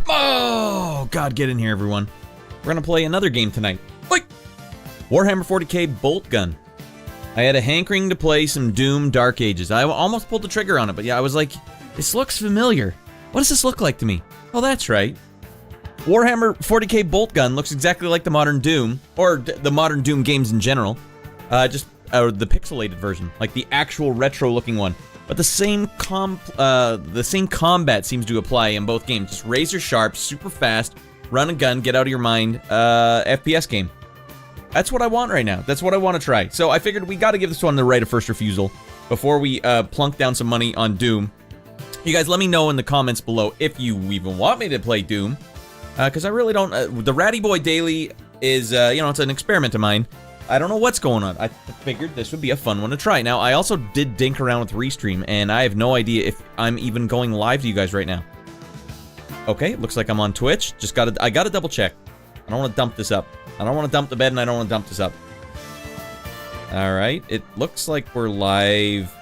Oh, God, get in here, everyone. We're gonna play another game tonight. Like Warhammer 40k Boltgun. I had a hankering to play some Doom Dark Ages. I almost pulled the trigger on it, but yeah, I was like, this looks familiar. What does this look like to me? Oh, that's right. Warhammer 40k Boltgun looks exactly like the modern Doom, or the modern Doom games in general. Just the pixelated version, like the actual retro-looking one. But the same combat seems to apply in both games. Just razor sharp, super fast, run and gun, get out of your mind, FPS game. That's what I want right now. That's what I want to try. So I figured we got to give this one the right of first refusal before we plunk down some money on Doom. You guys, let me know in the comments below if you even want me to play Doom. Because I really don't... the Ratty Boy Daily is, you know, it's an experiment of mine. I don't know what's going on. I figured this would be a fun one to try. Now, I also did dink around with Restream, and I have no idea if I'm even going live to you guys right now. Okay, looks like I'm on Twitch. I gotta double check. I don't want to dump this up. I don't want to dump the bed, and I don't want to dump this up. Alright, it looks like we're live,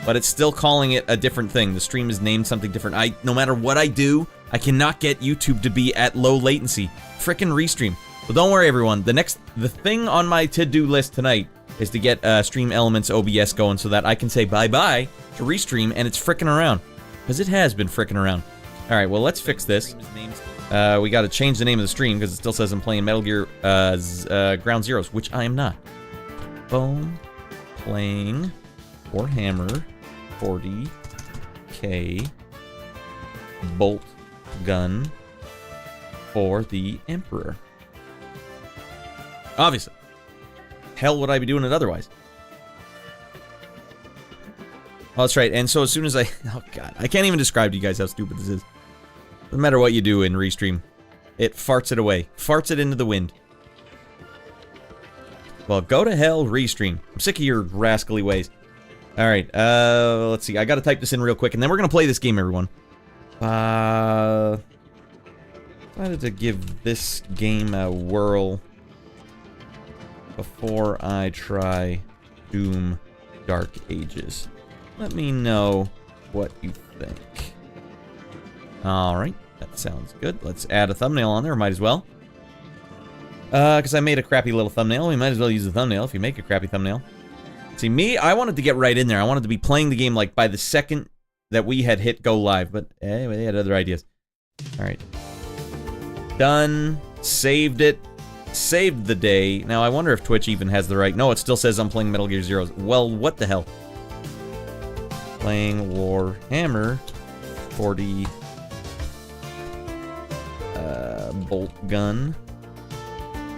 but it's still calling it a different thing. The stream is named something different. No matter what I do, I cannot get YouTube to be at low latency. Frickin' Restream. But don't worry, everyone. The thing on my to-do list tonight is to get Stream Elements OBS going so that I can say bye-bye to Restream and it's frickin' around. Because it has been frickin' around. Alright, well, let's fix this. We gotta change the name of the stream because it still says I'm playing Metal Gear Ground Zeroes, which I am not. Boom. Playing Warhammer 40k Boltgun for the Emperor. Obviously. Hell would I be doing it otherwise? Oh, that's right. And so as soon as oh, God. I can't even describe to you guys how stupid this is. No matter what you do in Restream, it farts it away. Farts it into the wind. Well, go to hell, Restream. I'm sick of your rascally ways. Alright, let's see. I gotta type this in real quick, and then we're gonna play this game, everyone. Decided to give this game a whirl before I try Doom Dark Ages. Let me know what you think. Alright, that sounds good. Let's add a thumbnail on there, might as well. Because I made a crappy little thumbnail. We might as well use the thumbnail if you make a crappy thumbnail. See, me, I wanted to get right in there. I wanted to be playing the game, like, by the second that we had hit go live. But, anyway, they had other ideas. Alright. Done. Saved it. Saved the day. Now, I wonder if Twitch even has the right... No, it still says I'm playing Metal Gear Zeroes. Well, what the hell? Playing Warhammer 40... Boltgun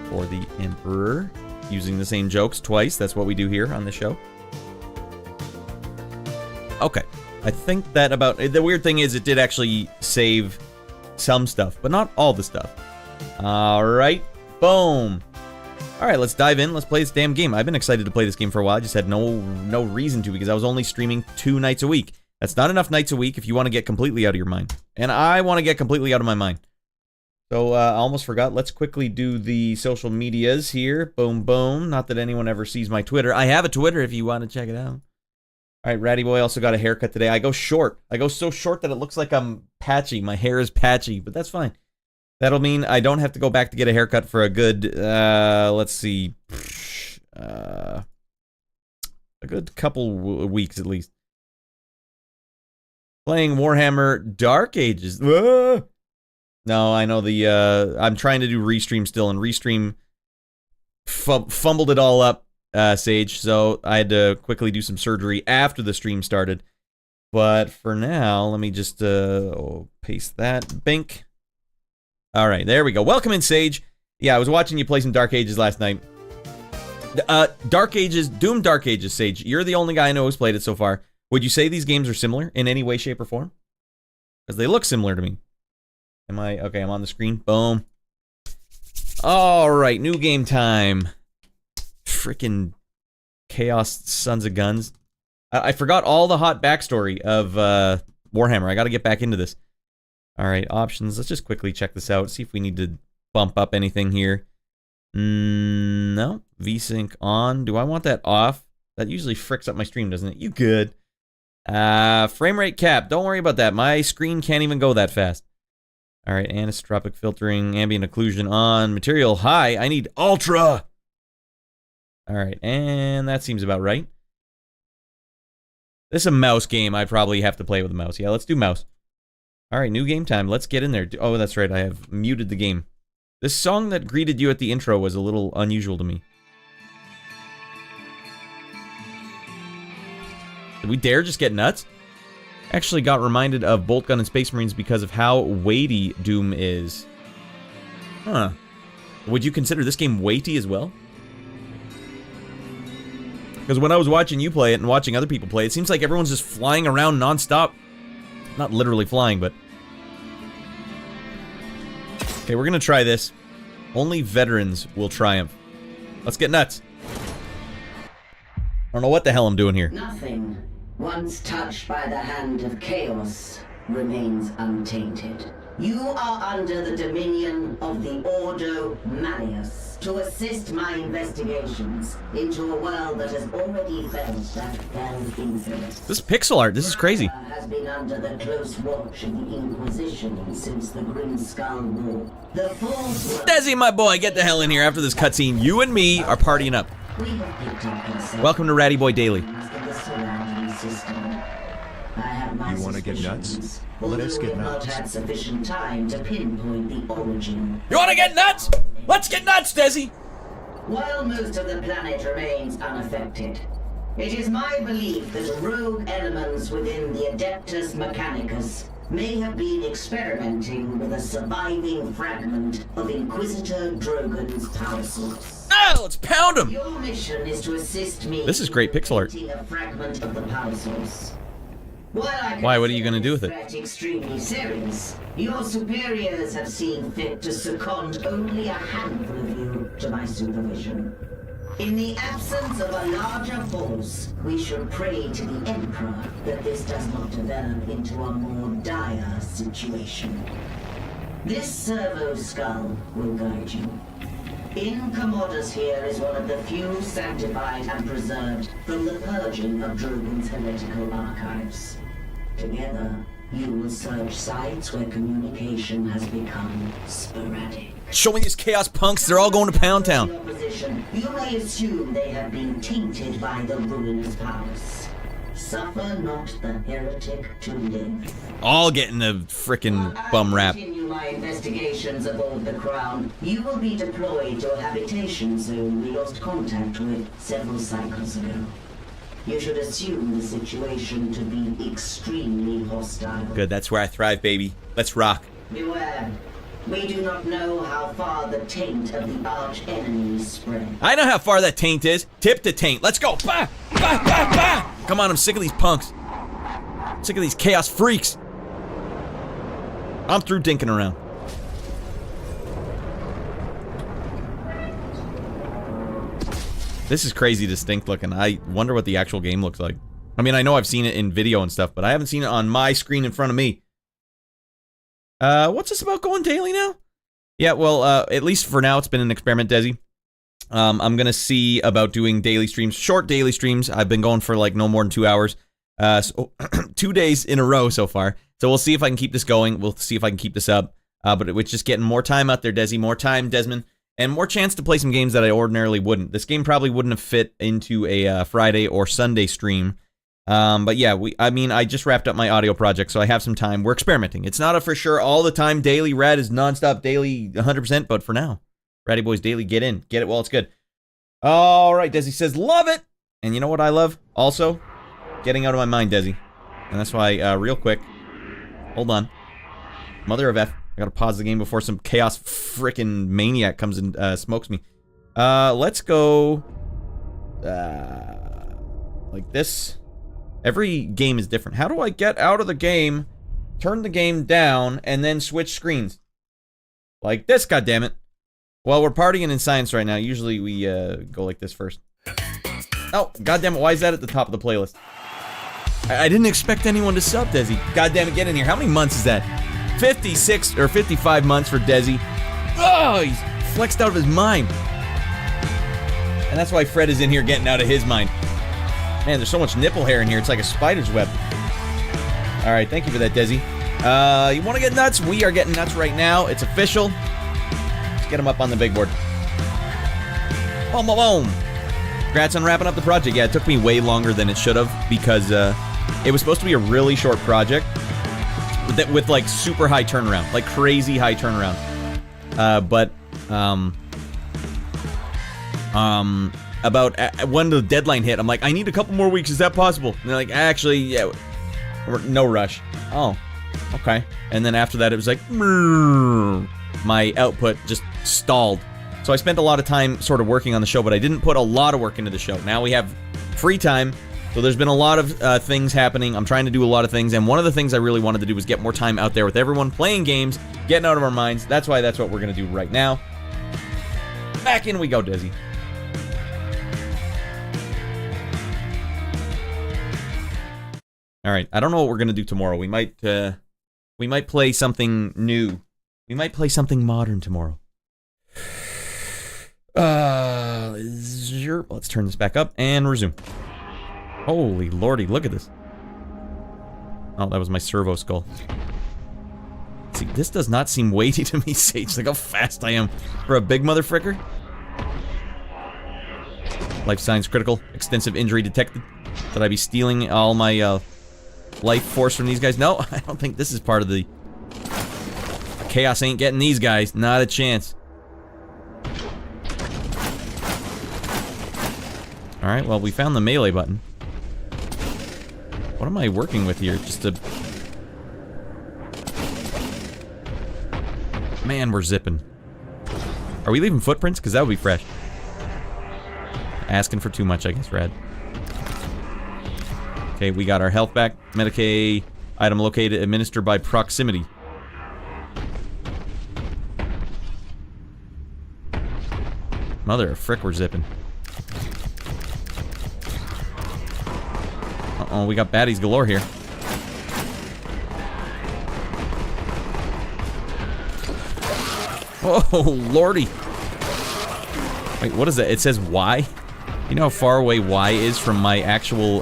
for the Emperor. Using the same jokes twice. That's what we do here on the show. Okay. I think that about... The weird thing is it did actually save some stuff, but not all the stuff. Alright. Boom. Alright, let's dive in. Let's play this damn game. I've been excited to play this game for a while. I just had no reason to because I was only streaming 2 nights a week. That's not enough nights a week if you want to get completely out of your mind. And I want to get completely out of my mind. So, I almost forgot. Let's quickly do the social medias here. Boom, boom. Not that anyone ever sees my Twitter. I have a Twitter if you want to check it out. Alright, Ratty Boy also got a haircut today. I go short. I go so short that it looks like I'm patchy. My hair is patchy, but that's fine. That'll mean I don't have to go back to get a haircut for a good, let's see, a good couple weeks at least. Playing Warhammer Dark Ages. Ah! No, I know I'm trying to do Restream still, and Restream fumbled it all up, Sage, so I had to quickly do some surgery after the stream started. But for now, let me just paste that. Bink. Alright, there we go. Welcome in, Sage. Yeah, I was watching you play some Dark Ages last night. Dark Ages, Doom Dark Ages, Sage. You're the only guy I know who's played it so far. Would you say these games are similar in any way, shape, or form? Because they look similar to me. Okay, I'm on the screen. Boom. Alright, new game time. Frickin' Chaos Sons of Guns. I forgot all the hot backstory of Warhammer. I gotta get back into this. Alright, options. Let's just quickly check this out. See if we need to bump up anything here. No. VSync on. Do I want that off? That usually fricks up my stream, doesn't it? You good. Frame rate cap. Don't worry about that. My screen can't even go that fast. All right, anisotropic filtering, ambient occlusion on, material high. I need ultra. All right, and that seems about right. This is a mouse game. I probably have to play with a mouse. Yeah, let's do mouse. All right, new game time. Let's get in there. Oh, that's right. I have muted the game. This song that greeted you at the intro was a little unusual to me. Did we dare just get nuts? Actually got reminded of Boltgun and Space Marines because of how weighty Doom is. Huh. Would you consider this game weighty as well? Because when I was watching you play it and watching other people play, it seems like everyone's just flying around non-stop. Not literally flying, but... Okay, we're gonna try this. Only veterans will triumph. Let's get nuts. I don't know what the hell I'm doing here. Nothing, once touched by the hand of chaos, remains untainted. You are under the dominion of the Ordo Malleus to assist my investigations into a world that has already felt that fell infinite. This is pixel art. This is crazy. Has been under the close watch of the Inquisition since the Grim Skull War. The force... Desi, my boy, get the hell in here after this cutscene. You and me are partying up. Welcome to Ratty Boy Daily. You want to get nuts? Let us get nuts. Not had sufficient time to pinpoint the origin. You want to get nuts? Let's get nuts, Desi. While most of the planet remains unaffected, it is my belief that rogue elements within the Adeptus Mechanicus may have been experimenting with a surviving fragment of Inquisitor Drogon's power source. Oh, let's pound him. Your mission is to assist me. This is great pixel art. A fragment of the power source. Why? What are you going to do with it? Extremely serious. Your superiors have seen fit to second only a handful of you to my supervision. In the absence of a larger force, we should pray to the Emperor that this does not develop into a more dire situation. This servo skull will guide you. In Commodus here is one of the few sanctified and preserved from the purging of Drogon's heretical archives. Together, you will search sites where communication has become sporadic. Show me these chaos punks, they're all going to Pound Town. You may assume they have been tainted by the ruinous powers. Suffer not the heretic to live. All getting a frickin' bum rap. Continue my investigations aboard the Crown. You will be deployed to a habitation zone we lost contact with several cycles ago. You should assume the situation to be extremely hostile. Good, that's where I thrive, baby. Let's rock. Beware. We do not know how far the taint of the arch enemy spread. I know how far that taint is. Tip to taint. Let's go. Bah! Bah! Bah! Bah! Come on, I'm sick of these punks. I'm sick of these chaos freaks. I'm through dinking around. This is crazy distinct looking. I wonder what the actual game looks like. I mean, I know I've seen it in video and stuff, but I haven't seen it on my screen in front of me. What's this about going daily now? Yeah, well, at least for now, it's been an experiment, Desi. I'm gonna see about doing daily streams, short daily streams. I've been going for like no more than 2 hours. So 2 days in a row so far. So we'll see if I can keep this going. We'll see if I can keep this up. But it's just getting more time out there, Desi. More time, Desmond. And more chance to play some games that I ordinarily wouldn't. This game probably wouldn't have fit into a Friday or Sunday stream. But yeah, I just wrapped up my audio project, so I have some time. We're experimenting. It's not a for sure all the time daily. Rad is nonstop daily 100%, but for now, Ratty Boys Daily, get in. Get it while it's good. All right, Desi says, love it. And you know what I love? Also, getting out of my mind, Desi. And that's why, real quick, hold on. Mother of F. I gotta pause the game before some chaos frickin' maniac comes and smokes me. Let's go like this. Every game is different. How do I get out of the game, turn the game down, and then switch screens? Like this, goddammit. Well, we're partying in science right now. Usually we go like this first. Oh, goddammit, why is that at the top of the playlist? I didn't expect anyone to sub, Desi. Goddammit, get in here. How many months is that? 56 or 55 months for Desi. Oh, he's flexed out of his mind. And that's why Fred is in here getting out of his mind. Man, there's so much nipple hair in here. It's like a spider's web. All right, thank you for that, Desi. You want to get nuts? We are getting nuts right now. It's official. Let's get them up on the big board. Boom, boom, boom. Congrats on wrapping up the project. Yeah, it took me way longer than it should have because it was supposed to be a really short project with like super high turnaround, like crazy high turnaround. But about when the deadline hit, I'm like, I need a couple more weeks. Is that possible? And they're like, actually, yeah, no rush. Oh, okay. And then after that, it was like, my output just stalled. So I spent a lot of time sort of working on the show, but I didn't put a lot of work into the show. Now we have free time, so there's been a lot of things happening. I'm trying to do a lot of things, and one of the things I really wanted to do was get more time out there with everyone, playing games, getting out of our minds. That's why that's what we're going to do right now. Back in we go, Dizzy. All right, I don't know what we're going to do tomorrow. We might play something new. We might play something modern tomorrow. Let's turn this back up and resume. Holy lordy, look at this. Oh, that was my servo skull. See, this does not seem weighty to me, Sage. Look how fast I am for a big motherfricker. Life signs critical. Extensive injury detected. Should I be stealing all my life force from these guys? No, I don't think this is part of the... Chaos ain't getting these guys. Not a chance. Alright, well, we found the melee button. What am I working with here? Just a... Man, we're zipping. Are we leaving footprints? Because that would be fresh. Asking for too much, I guess, Rad. Okay, we got our health back. Medicaid item located, administered by proximity. Mother of frick, we're zipping. Uh-oh, we got baddies galore here. Oh, lordy. Wait, what is that? It says Y? You know how far away Y is from my actual,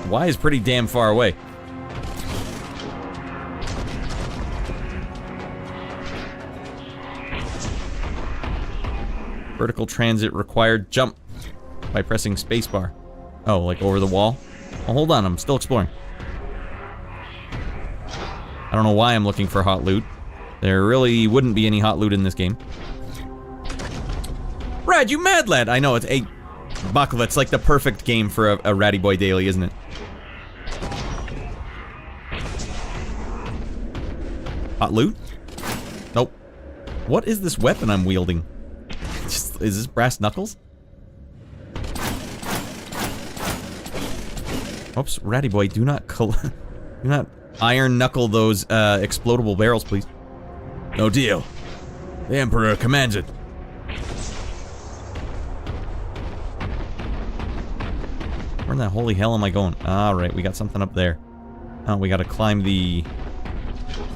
Y is pretty damn far away. Vertical transit required. Jump by pressing spacebar. Oh, like over the wall? Oh, hold on, I'm still exploring. I don't know why I'm looking for hot loot. There really wouldn't be any hot loot in this game. Rad, you mad lad! I know, it's a... Buckle, it's like the perfect game for a Ratty Boy Daily, isn't it? Hot loot? Nope. What is this weapon I'm wielding? Is this brass knuckles? Oops, Ratty Boy, do not iron knuckle those explodable barrels, please. No deal. The Emperor commands it. Where in the holy hell am I going? Alright, we got something up there. Oh, we gotta climb the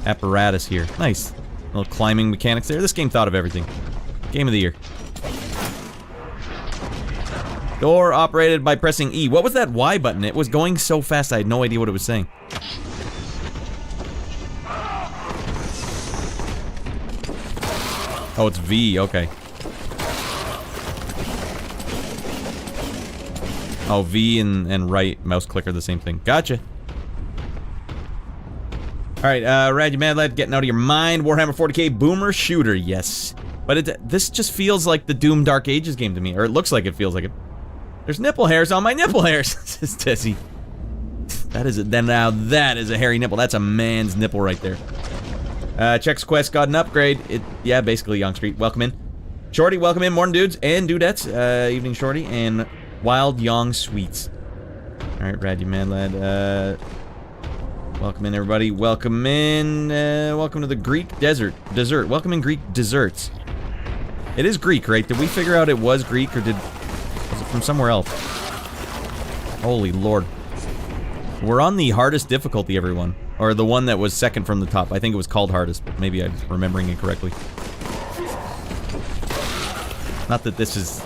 apparatus here. Nice. Little climbing mechanics there. This game thought of everything. Game of the year. Door operated by pressing E. What was that Y button? It was going so fast I had no idea what it was saying. Oh, it's V, okay. Oh, V and right mouse click are the same thing. Gotcha. Alright, Rad, you mad lad, getting out of your mind. Warhammer 40k boomer shooter, yes. But this just feels like the Doom Dark Ages game to me, or it looks like it feels like it. There's nipple hairs on my nipple hairs, says Tessie. That is now that is a hairy nipple. That's a man's nipple right there. Chex Quest got an upgrade. Yeah, basically Young Street. Welcome in. Shorty, welcome in. Morning, dudes and dudettes. Evening, Shorty, and Wild Young Sweets. Alright, Rad, you man lad. Welcome in, everybody. Welcome in. Welcome to the Greek Dessert. Welcome in, Greek Desserts. It is Greek, right? Did we figure out it was Greek, or was it from somewhere else? Holy lord. We're on the hardest difficulty, everyone. Or the one that was second from the top. I think it was called hardest, but maybe I'm remembering it correctly. Not that this is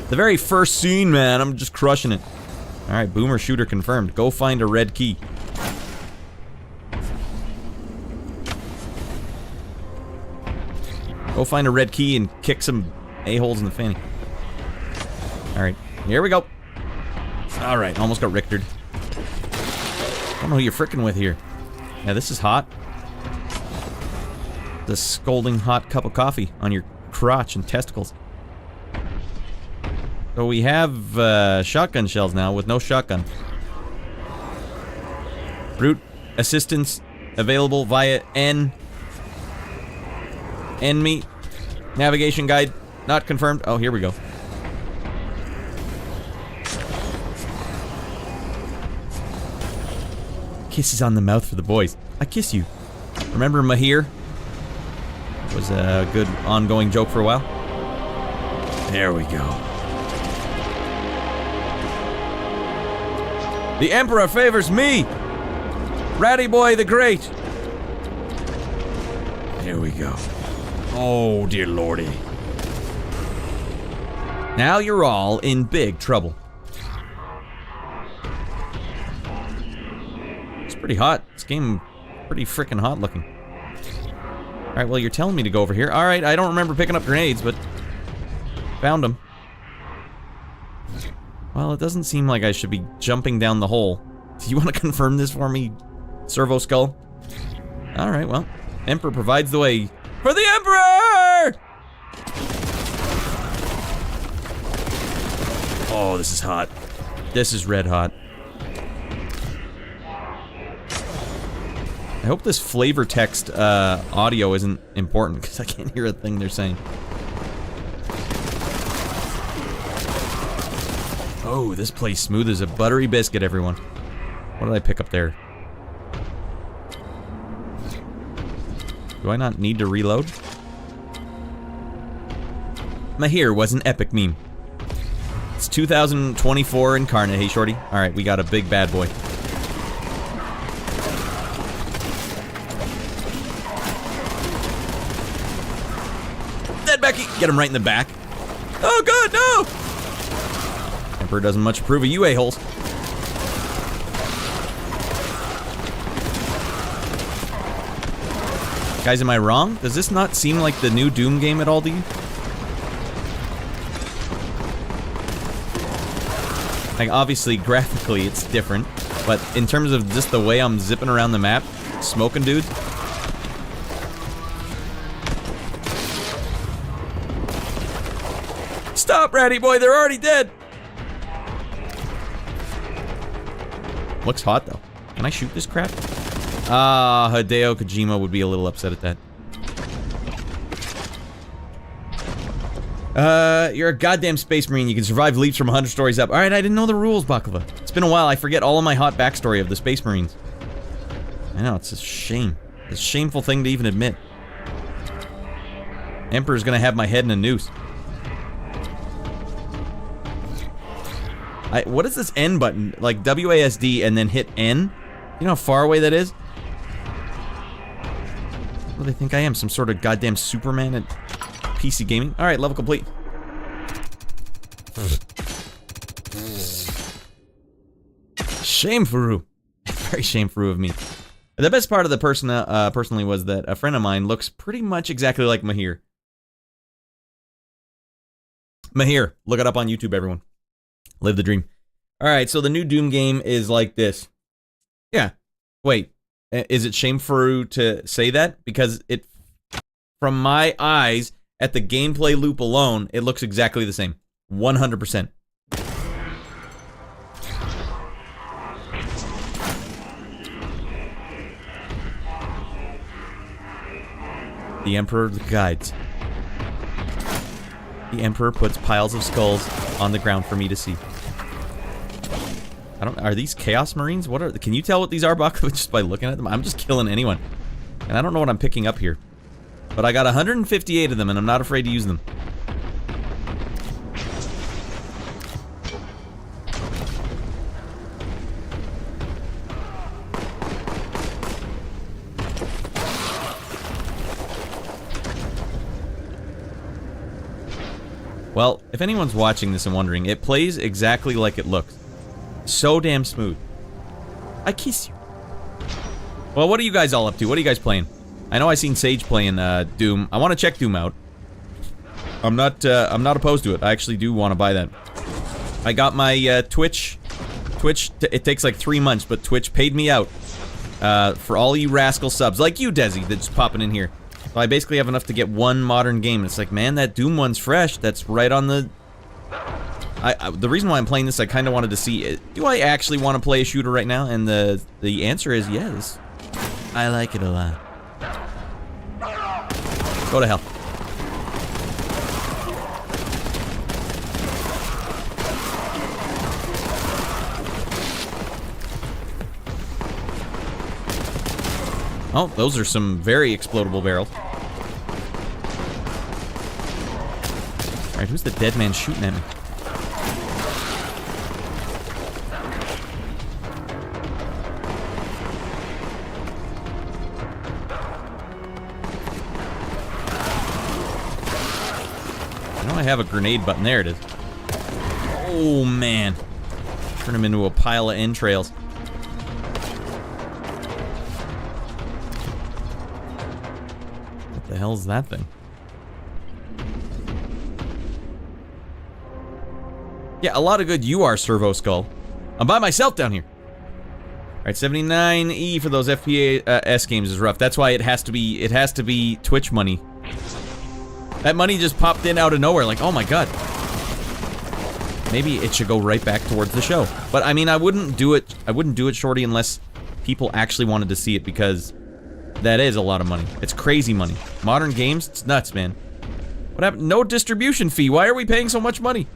the very first scene, man. I'm just crushing it. Alright, boomer shooter confirmed. Go find a red key. Go find a red key and kick some a-holes in the fanny. Alright, here we go. Alright, almost got Richtered. I don't know who you're frickin' with here. Yeah, this is hot. The scalding hot cup of coffee on your crotch and testicles. So we have shotgun shells now with no shotgun. Route assistance available via N-me. Navigation guide not confirmed. Oh, here we go. Kisses on the mouth for the boys. I kiss you. Remember Mahir? Was a good ongoing joke for a while. There we go. The Emperor favors me! Ratty Boy the Great! Here we go. Oh, dear lordy. Now you're all in big trouble. It's pretty hot. This game pretty freaking hot looking. Alright, well, you're telling me to go over here. Alright, I don't remember picking up grenades, but found them. Well, it doesn't seem like I should be jumping down the hole. Do you want to confirm this for me, Servo Skull? Alright, well, Emperor provides the way. For the Emperor! Oh, this is hot. This is red hot. I hope this flavor text audio isn't important, because I can't hear a thing they're saying. Oh, this place smooth as a buttery biscuit, everyone. What did I pick up there? Do I not need to reload? Mahir was an epic meme. It's 2024 incarnate, hey shorty. Alright, we got a big bad boy. Dead Becky! Get him right in the back. Oh god, no! Emperor doesn't much approve of you a-holes. Guys, am I wrong? Does this not seem like the new Doom game at all to you? Like, obviously, graphically, it's different. But in terms of just the way I'm zipping around the map, smoking dudes. Stop, Ratty Boy, they're already dead! Looks hot, though. Can I shoot this crap? Ah, Hideo Kojima would be a little upset at that. You're a goddamn space marine. You can survive leaps from 100 stories up. Alright, I didn't know the rules, Baklava. It's been a while. I forget all of my hot backstory of the space marines. I know, it's a shame. It's a shameful thing to even admit. Emperor's gonna have my head in a noose. What is this N button? Like WASD and then hit N? You know how far away that is? What do they think I am? Some sort of goddamn Superman at PC gaming? Alright, level complete. Shameful. Very shameful of me. The best part of the person, personally was that a friend of mine looks pretty much exactly like Mahir. Mahir. Look it up on YouTube, everyone. Live the dream. Alright, so the new Doom game is like this. Yeah. Wait. Is it shameful to say that? Because it, from my eyes, at the gameplay loop alone, it looks exactly the same. 100%. The Emperor guides. The Emperor puts piles of skulls on the ground for me to see. Are these Chaos Marines? What are, can you tell what these are, Baklava, just by looking at them? I'm just killing anyone. And I don't know what I'm picking up here. But I got 158 of them, and I'm not afraid to use them. Well, if anyone's watching this and wondering, it plays exactly like it looks. So damn smooth. I kiss you. Well, what are you guys all up to? What are you guys playing? I know I seen Sage playing Doom. I want to check Doom out. I'm not opposed to it. I actually do want to buy that. I got my Twitch, it takes like 3 months, but Twitch paid me out for all you rascal subs, like you, Desi, that's popping in here. So I basically have enough to get one modern game, and it's like, man, that Doom one's fresh. That's right on the... the reason why I'm playing this, I kind of wanted to see, do I actually want to play a shooter right now? And the answer is yes. I like it a lot. Go to hell. Oh, those are some very explodable barrels. Alright, who's the dead man shooting at me? I have a grenade button. There it is. Oh, man. Turn him into a pile of entrails. What the hell's that thing? Yeah, a lot of good UR servo skull. I'm by myself down here. Alright, 79E for those FPS games is rough. That's why it has to be Twitch money. That money just popped in out of nowhere, like, oh my god. Maybe it should go right back towards the show. But I mean, I wouldn't do it, Shorty, unless people actually wanted to see it, because that is a lot of money. It's crazy money. Modern games, it's nuts, man. What happened? No distribution fee. Why are we paying so much money?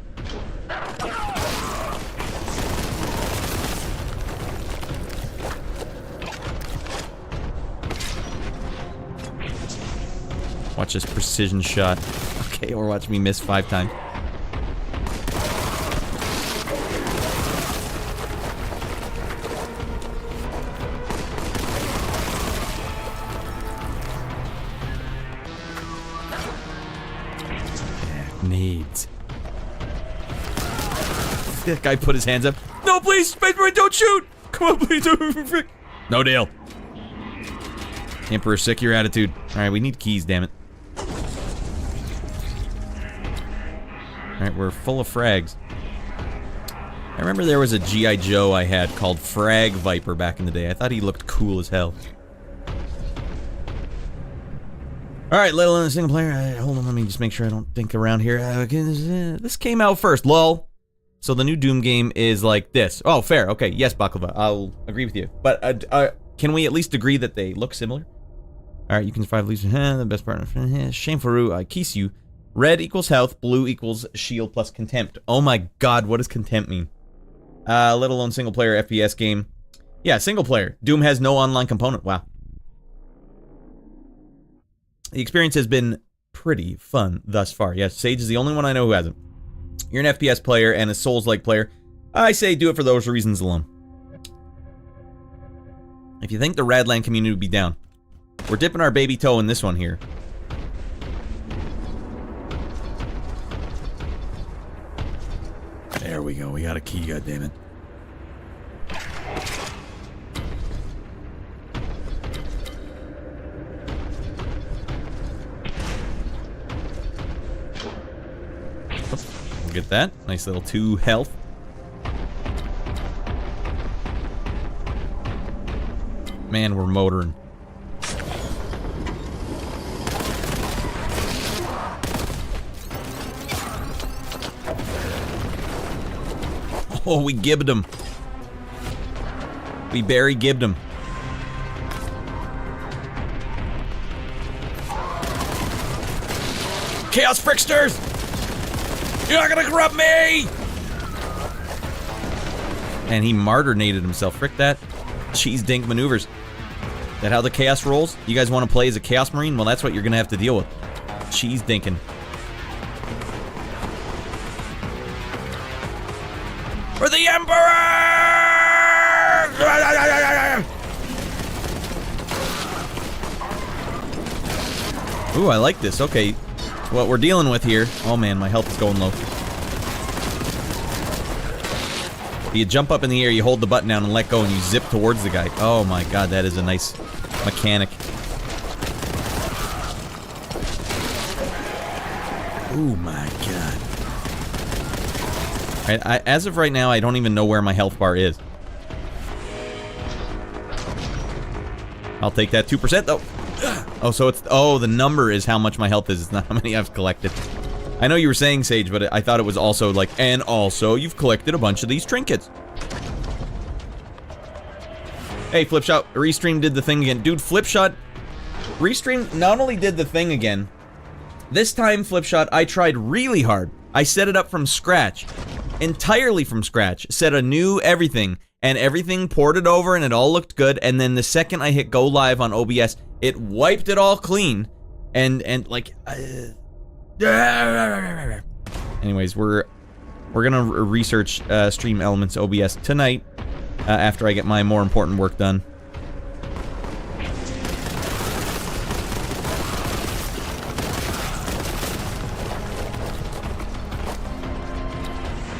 Watch this precision shot. Okay, or watch me miss 5 times. Yeah, nades. That guy put his hands up. No, please, Spaceman, don't shoot! Come on, please, don't. No deal. Emperor, sick your attitude. Alright, we need keys, damn it. Alright, we're full of frags. I remember there was a G.I. Joe I had called Frag Viper back in the day. I thought he looked cool as hell. Alright, little in the single player. Hold on, let me just make sure I don't think around here. Okay, this came out first, lol. So the new Doom game is like this. Oh, fair. Okay, yes, Baklava. I'll agree with you. But can we at least agree that they look similar? Alright, you can survive at least the best part. Shameful, I kiss you. Red equals health, blue equals shield plus contempt. Oh my god, what does contempt mean? Let alone single player FPS game. Yeah, single player. Doom has no online component. Wow. The experience has been pretty fun thus far. Yes, Sage is the only one I know who hasn't. You're an FPS player and a Souls-like player. I say do it for those reasons alone. If you think the Radland community would be down, we're dipping our baby toe in this one here. There we go. We got a key, goddammit. We'll get that. Nice little 2 health. Man, we're motoring. Oh, we gibbed him. We Barry gibbed him. Chaos Fricksters! You're not gonna corrupt me! And he martyr-nated himself. Frick that. Cheese dink maneuvers. That how the chaos rolls? You guys want to play as a Chaos Marine? Well, that's what you're gonna have to deal with. Cheese dinking. For the Emperor! Ooh, I like this. Okay, what we're dealing with here. Oh man, my health is going low. You jump up in the air, you hold the button down and let go, and you zip towards the guy. Oh my god, that is a nice mechanic. Oh my god. As of right now, I don't even know where my health bar is. I'll take that 2% though. Oh, so it's... Oh, the number is how much my health is. It's not how many I've collected. I know you were saying, Sage, but I thought it was also like... And also, you've collected a bunch of these trinkets. Hey, Flipshot. Restream did the thing again. Dude, Flipshot... Restream not only did the thing again... This time, Flipshot, I tried really hard. I set it up from scratch. Entirely from scratch. Set a new everything. And everything ported over and it all looked good. And then the second I hit go live on OBS, it wiped it all clean. And like... Anyways, we're gonna research Stream Elements OBS tonight. After I get my more important work done.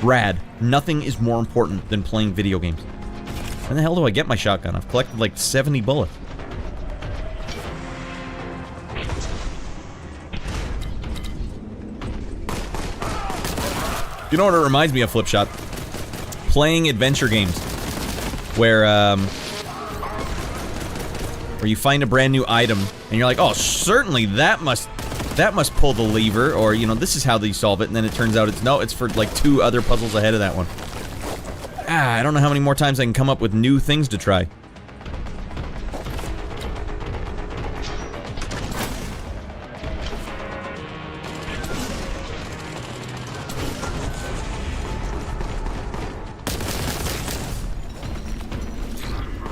Rad. Nothing is more important than playing video games. When the hell do I get my shotgun? I've collected like 70 bullets. You know what it reminds me of, Flipshot? Playing adventure games. Where you find a brand new item, and you're like, oh, certainly that must pull the lever, or, you know, this is how they solve it, and then it turns out it's for, like, 2 other puzzles ahead of that one. I don't know how many more times I can come up with new things to try.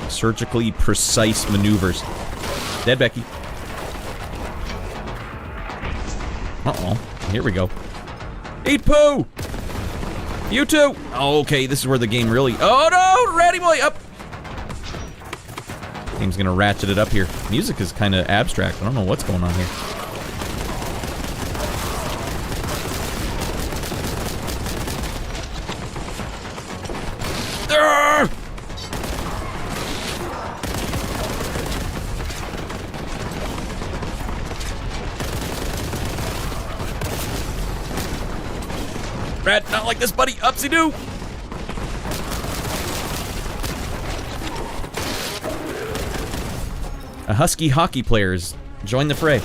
Surgically precise maneuvers. Dead Becky. Uh-oh. Here we go. Eat poo! You too! Oh, okay, this is where the game really... Oh no! Ratty boy, up! Game's gonna ratchet it up here. Music is kind of abstract. I don't know what's going on here. Arrgh! Rat, not like this, buddy. Upsy-doo. A husky hockey players join the fray.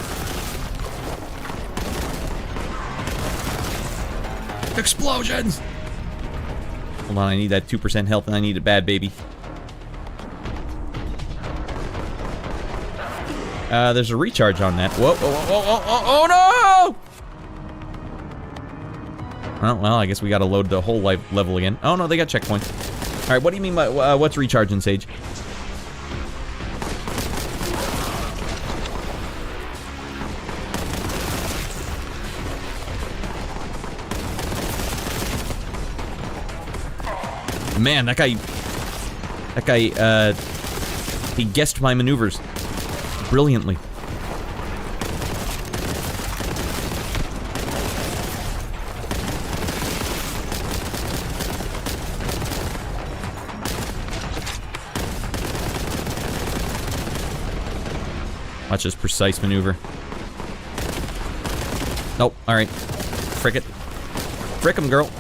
Explosions! Hold on, I need that 2% health and I need it bad, baby. There's a recharge on that. Whoa, whoa, whoa, whoa, oh no! Oh, well, I guess we gotta load the whole level again. Oh no, they got checkpoints. Alright, what do you mean by, what's recharging, Sage? Man, that guy, he guessed my maneuvers brilliantly. Watch this precise maneuver. Nope, alright. Frick it. Frick him, girl.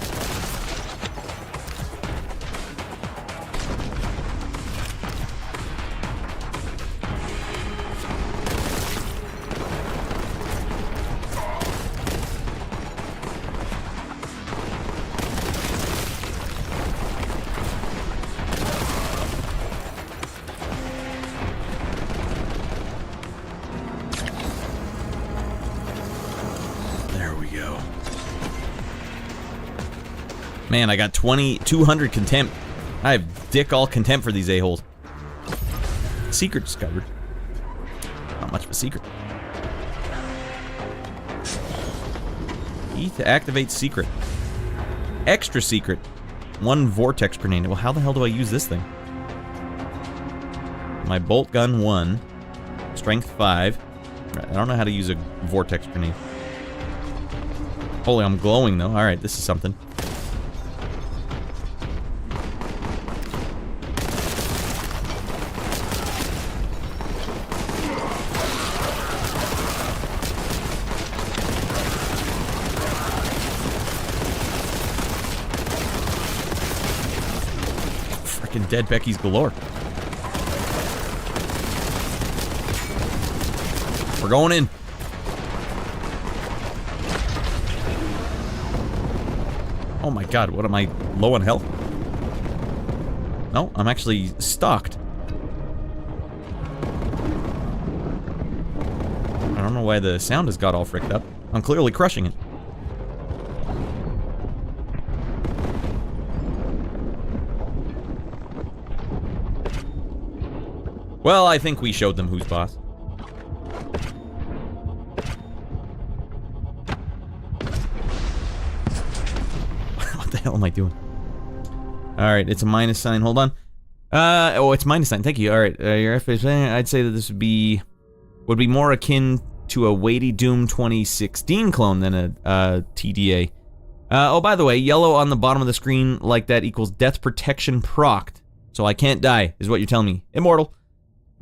Man, I got 200 contempt. I have dick all contempt for these a-holes. Secret discovered. Not much of a secret. E to activate secret. Extra secret. 1 vortex grenade. Well, how the hell do I use this thing? My bolt gun 1. Strength 5. I don't know how to use a vortex grenade. Holy, I'm glowing though. Alright, this is something. Freaking dead Becky's galore. We're going in. Oh my god, what am I low on health? No, I'm actually stocked. I don't know why the sound has got all fricked up. I'm clearly crushing it. Well, I think we showed them who's boss. What the hell am I doing? Alright, it's a minus sign, hold on. Oh, it's minus sign, thank you. Alright, your FPS, I'd say that this would be more akin to a weighty Doom 2016 clone than a TDA. Oh, by the way, yellow on the bottom of the screen like that equals death protection procced. So I can't die, is what you're telling me. Immortal.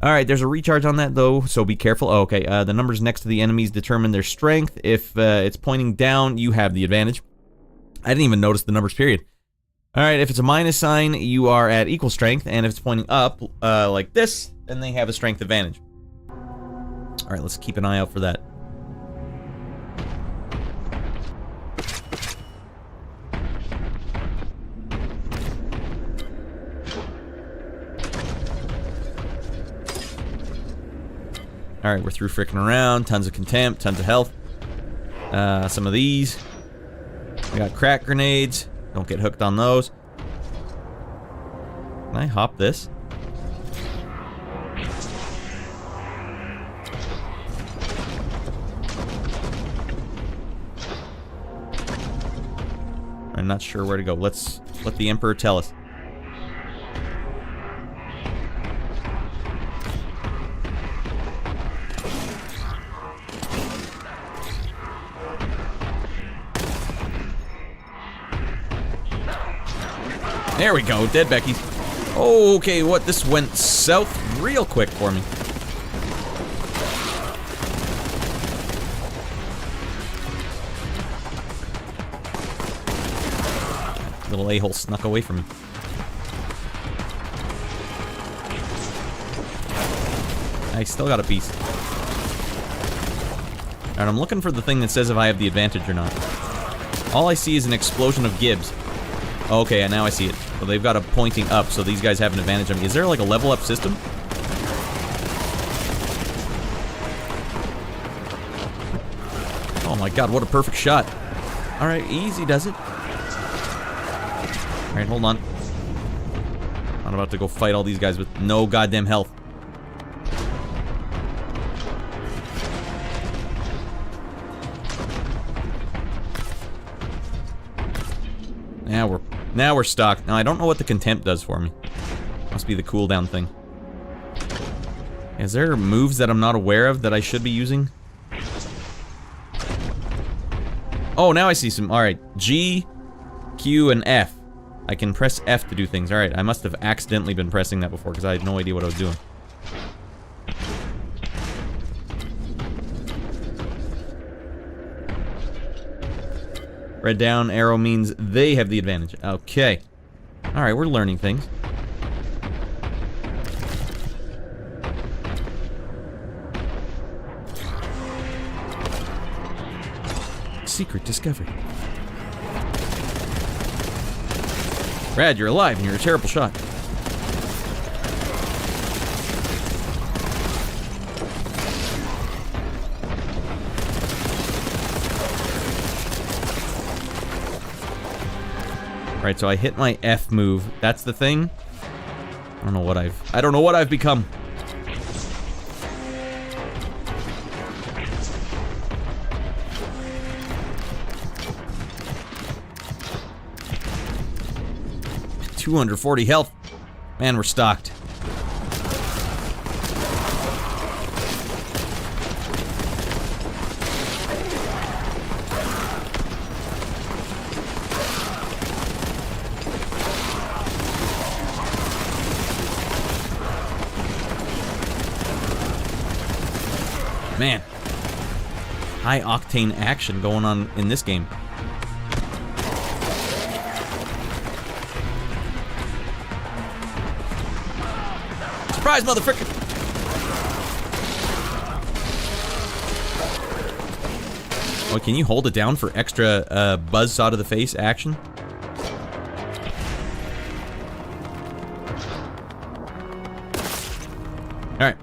Alright, there's a recharge on that though, so be careful. Oh, okay, the numbers next to the enemies determine their strength. If it's pointing down, you have the advantage. I didn't even notice the numbers, period. Alright, if it's a minus sign, you are at equal strength, and if it's pointing up, like this, then they have a strength advantage. Alright, let's keep an eye out for that. Alright, we're through fricking around. Tons of contempt, tons of health. Some of these. We got crack grenades. Don't get hooked on those. Can I hop this? I'm not sure where to go. Let's let the Emperor tell us. There we go, dead Becky's. Oh, okay, what? This went south real quick for me. Little a-hole snuck away from me. I still got a piece. Alright, I'm looking for the thing that says if I have the advantage or not. All I see is an explosion of Gibbs. Okay, now I see it. So they've got a pointing up, so these guys have an advantage on me. Is there like a level up system? Oh my god, what a perfect shot. Alright, easy does it. Alright, hold on. I'm about to go fight all these guys with no goddamn health. Now we're stocked. Now I don't know what the contempt does for me. Must be the cooldown thing. Is there moves that I'm not aware of that I should be using? Oh, now I see some. Alright, G, Q, and F. I can press F to do things. Alright, I must have accidentally been pressing that before because I had no idea what I was doing. Red down arrow means they have the advantage. Okay. Alright, we're learning things. Secret discovered. Brad, you're alive and you're a terrible shot. Right, so I hit my F move. That's the thing. I don't know what I've become. $240 health. Man, we're stocked. Man, high octane action going on in this game. Surprise, motherfucker! Oh, can you hold it down for extra buzzsaw to the face action? Alright.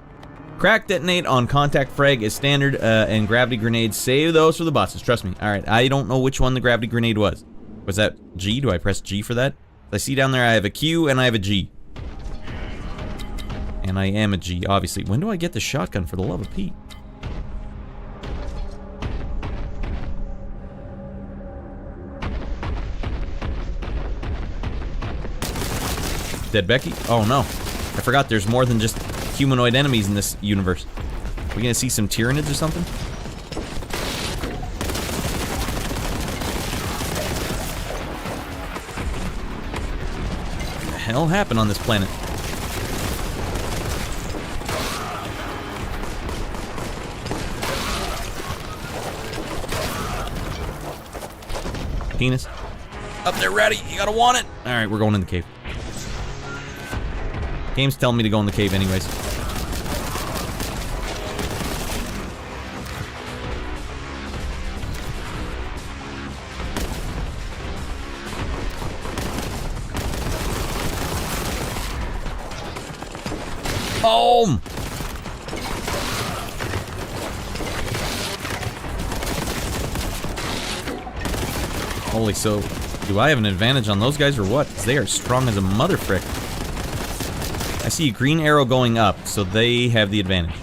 Crack detonate on contact frag is standard, and gravity grenades, save those for the bosses, trust me. Alright, I don't know which one the gravity grenade was. Was that G? Do I press G for that? I see down there I have a Q and I have a G. And I am a G, obviously. When do I get the shotgun, for the love of Pete? Dead Becky? Oh no. I forgot there's more than just humanoid enemies in this universe. We gonna see some Tyranids or something? What the hell happened on this planet? Penis. Up there, Ratty. You gotta want it. Alright, we're going in the cave. Game's telling me to go in the cave anyways. Boom! Holy, so do I have an advantage on those guys or what? 'Cause they are strong as a mother frick. I see a green arrow going up, so they have the advantage.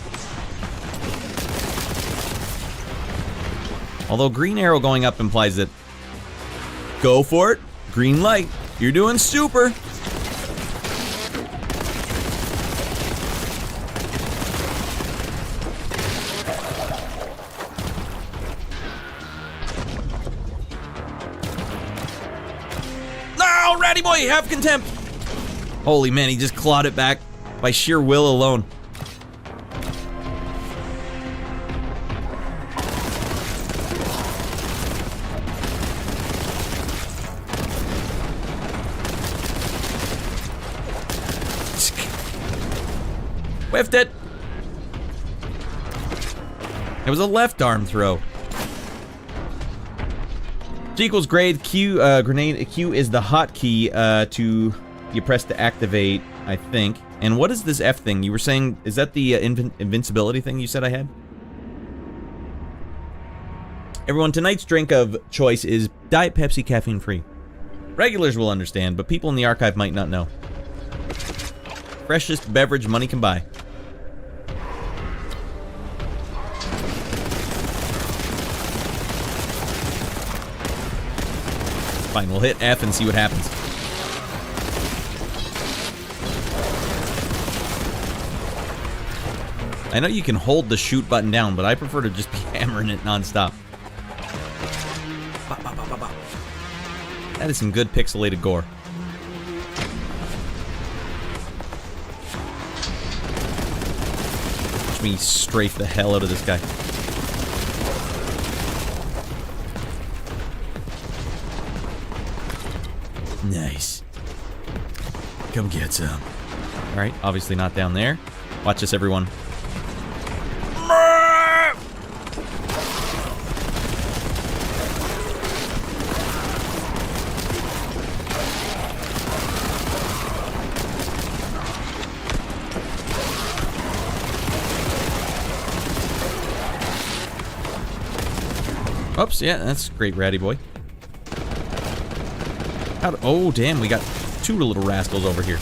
Although green arrow going up implies that... Go for it! Green light! You're doing super! No! Ratty boy! Have contempt! Holy man, he just clawed it back by sheer will alone. Whiffed it! It was a left arm throw. G equals grade, Q, grenade, Q is the hotkey to... You press to activate, I think. And what is this F thing? You were saying, is that the invincibility thing you said I had? Everyone, tonight's drink of choice is Diet Pepsi caffeine free. Regulars will understand, but people in the archive might not know. Freshest beverage money can buy. Fine, we'll hit F and see what happens. I know you can hold the shoot button down, but I prefer to just be hammering it non-stop. That is some good pixelated gore. Watch me strafe the hell out of this guy. Nice. Come get some. Alright, obviously not down there. Watch this, everyone. Oops, yeah, that's great, Ratty boy. Oh, damn, we got two little rascals over here.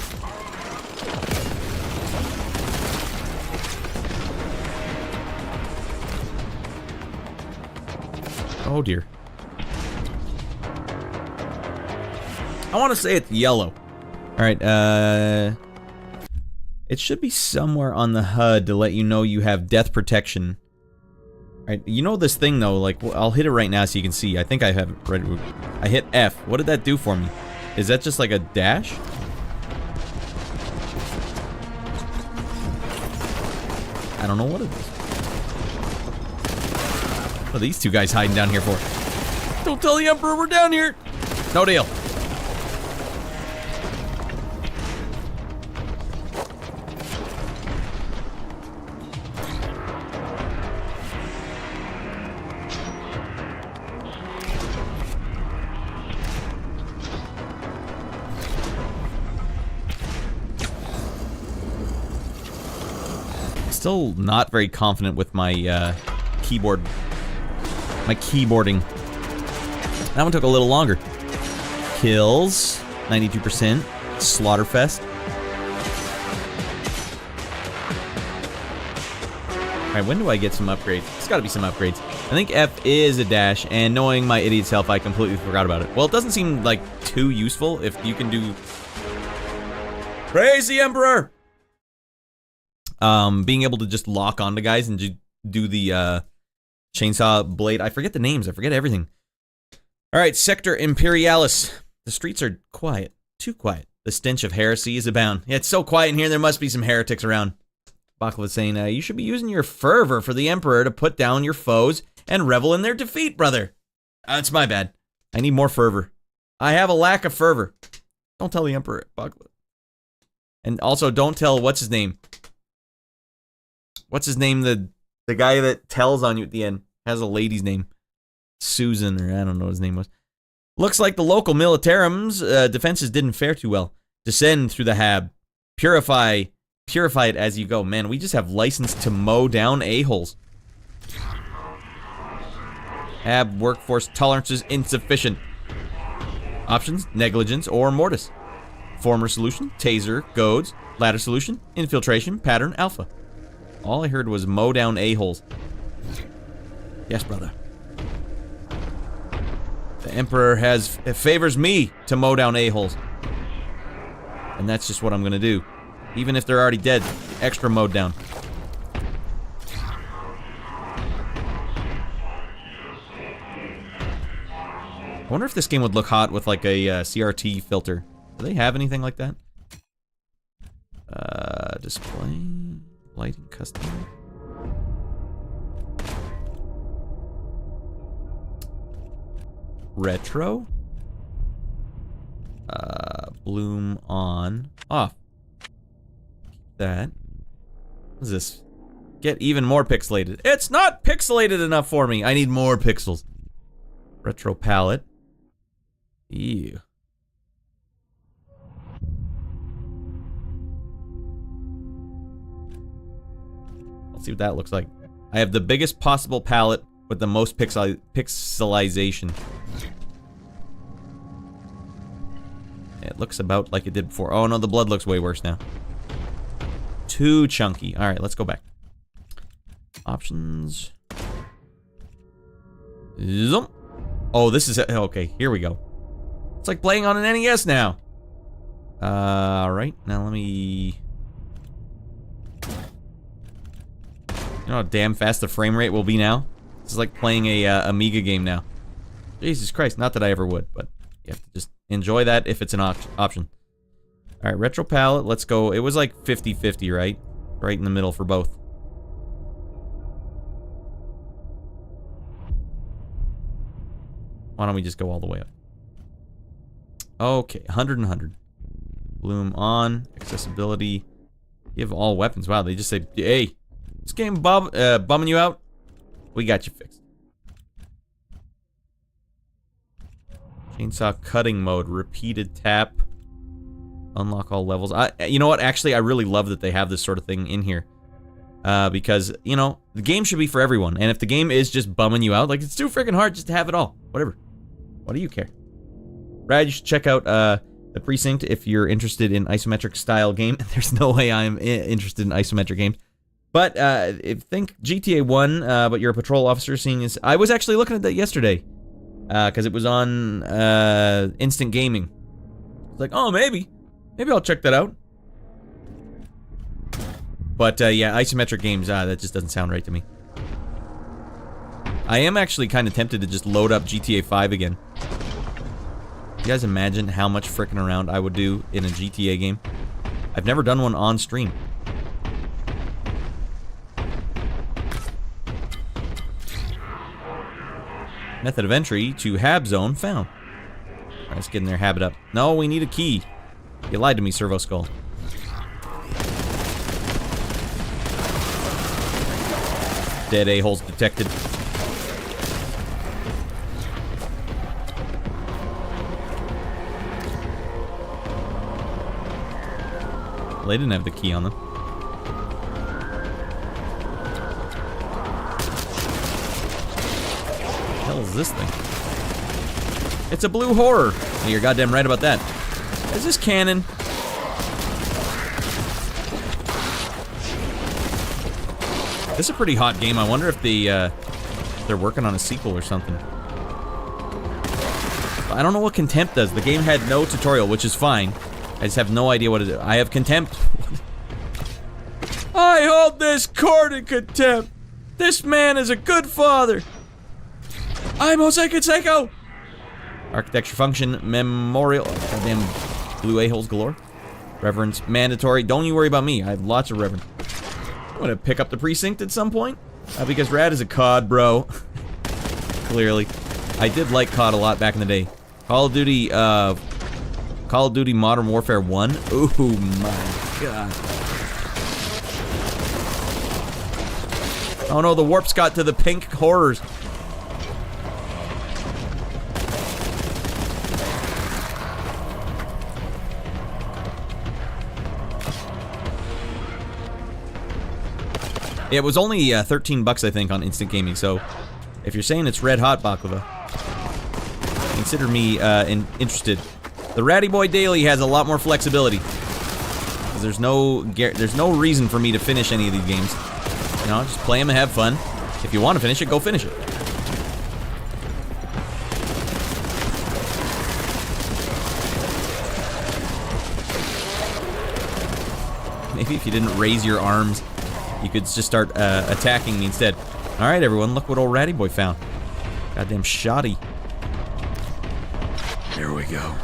Oh, dear. I want to say it's yellow. Alright, it should be somewhere on the HUD to let you know you have death protection. Alright, you know this thing though, like, I'll hit it right now so you can see. I think I have it right. I hit F. What did that do for me? Is that just like a dash? I don't know what it is. What are these two guys hiding down here for? Don't tell the Emperor we're down here! No deal. Still not very confident with my keyboard. My keyboarding. That one took a little longer. Kills, 92%. Slaughterfest. Alright, when do I get some upgrades? There's gotta be some upgrades. I think F is a dash, and knowing my idiot self, I completely forgot about it. Well, it doesn't seem like too useful if you can do... Praise the Emperor! Being able to just lock onto guys and do the chainsaw blade. I forget the names, I forget everything. Alright, Sector Imperialis. The streets are quiet. Too quiet. The stench of heresy is abound. Yeah, it's so quiet in here, there must be some heretics around. Baklava's saying, you should be using your fervor for the Emperor to put down your foes and revel in their defeat, brother. It's my bad. I need more fervor. I have a lack of fervor. Don't tell the Emperor, Baklava. And also, don't tell, what's his name? What's his name? The guy that tells on you at the end. Has a lady's name. Susan, or I don't know what his name was. Looks like the local militarum's defenses didn't fare too well. Descend through the Hab. Purify it as you go. Man, we just have license to mow down a-holes. Hab workforce tolerance is insufficient. Options, negligence or mortis. Former solution, taser, goads. Latter solution, infiltration, pattern, alpha. All I heard was mow down a-holes. Yes, brother. The Emperor favors me to mow down a-holes. And that's just what I'm gonna do. Even if they're already dead, extra mowed down. I wonder if this game would look hot with like a CRT filter. Do they have anything like that? Display, lighting, custom. Retro. Bloom on, off. That. What is this? Get even more pixelated. It's not pixelated enough for me. I need more pixels. Retro palette. Ew. Let's see what that looks like. I have the biggest possible palette with the most pixelization. It looks about like it did before. Oh no, the blood looks way worse now. Too chunky. Alright, let's go back. Options. Zoom. Oh, this is... Okay, here we go. It's like playing on an NES now. Alright, now let me... You know how damn fast the frame rate will be now? This is like playing a Amiga game now. Jesus Christ, not that I ever would, but you have to just enjoy that if it's an option. Alright, retro palette, let's go. It was like 50-50, right? Right in the middle for both. Why don't we just go all the way up? Okay, 100 and 100. Bloom on, accessibility. Give all weapons. Wow, they just say, hey, this game bumming you out? We got you fixed. Chainsaw cutting mode, repeated tap. Unlock all levels. You know what? Actually, I really love that they have this sort of thing in here. Because, you know, the game should be for everyone. And if the game is just bumming you out, like, it's too freaking hard just to have it all. Whatever. What do you care? Brad, you should check out the Precinct if you're interested in isometric style game. There's no way I'm interested in isometric games. But think GTA 1, but you're a patrol officer, seeing as... I was actually looking at that yesterday. Because it was on Instant Gaming. It's like, oh, maybe. Maybe I'll check that out. But, yeah, isometric games, that just doesn't sound right to me. I am actually kind of tempted to just load up GTA 5 again. You guys imagine how much frickin' around I would do in a GTA game? I've never done one on stream. Method of entry to Hab Zone found. Alright, let's get in there, hab it up. No, we need a key. You lied to me, Servo Skull. Dead a-holes detected. Well, they didn't have the key on them. hell is this thing? It's a blue horror. Yeah, you're goddamn right about that. Is this canon? This is a pretty hot game. I wonder if they're working on a sequel or something. I don't know what Contempt does. The game had no tutorial, which is fine. I just have no idea what it is. I have Contempt. I hold this court in contempt. This man is a good father. I'm Jose Canseco. Architecture function, memorial. Goddamn blue a-holes galore. Reverence, mandatory. Don't you worry about me. I have lots of reverence. I'm gonna pick up the precinct at some point. Because Rad is a COD, bro. Clearly. I did like COD a lot back in the day. Call of Duty Modern Warfare 1. Oh my god. Oh no, the warp's got to the pink horrors. It was only 13 bucks, I think, on Instant Gaming, so if you're saying it's red hot, Baklava, consider me interested. The Ratty Boy Daily has a lot more flexibility. There's no reason for me to finish any of these games. You know, just play them and have fun. If you want to finish it, go finish it. Maybe if you didn't raise your arms, you could just start attacking me instead. Alright, everyone, look what old Ratty Boy found. Goddamn shoddy. There we go.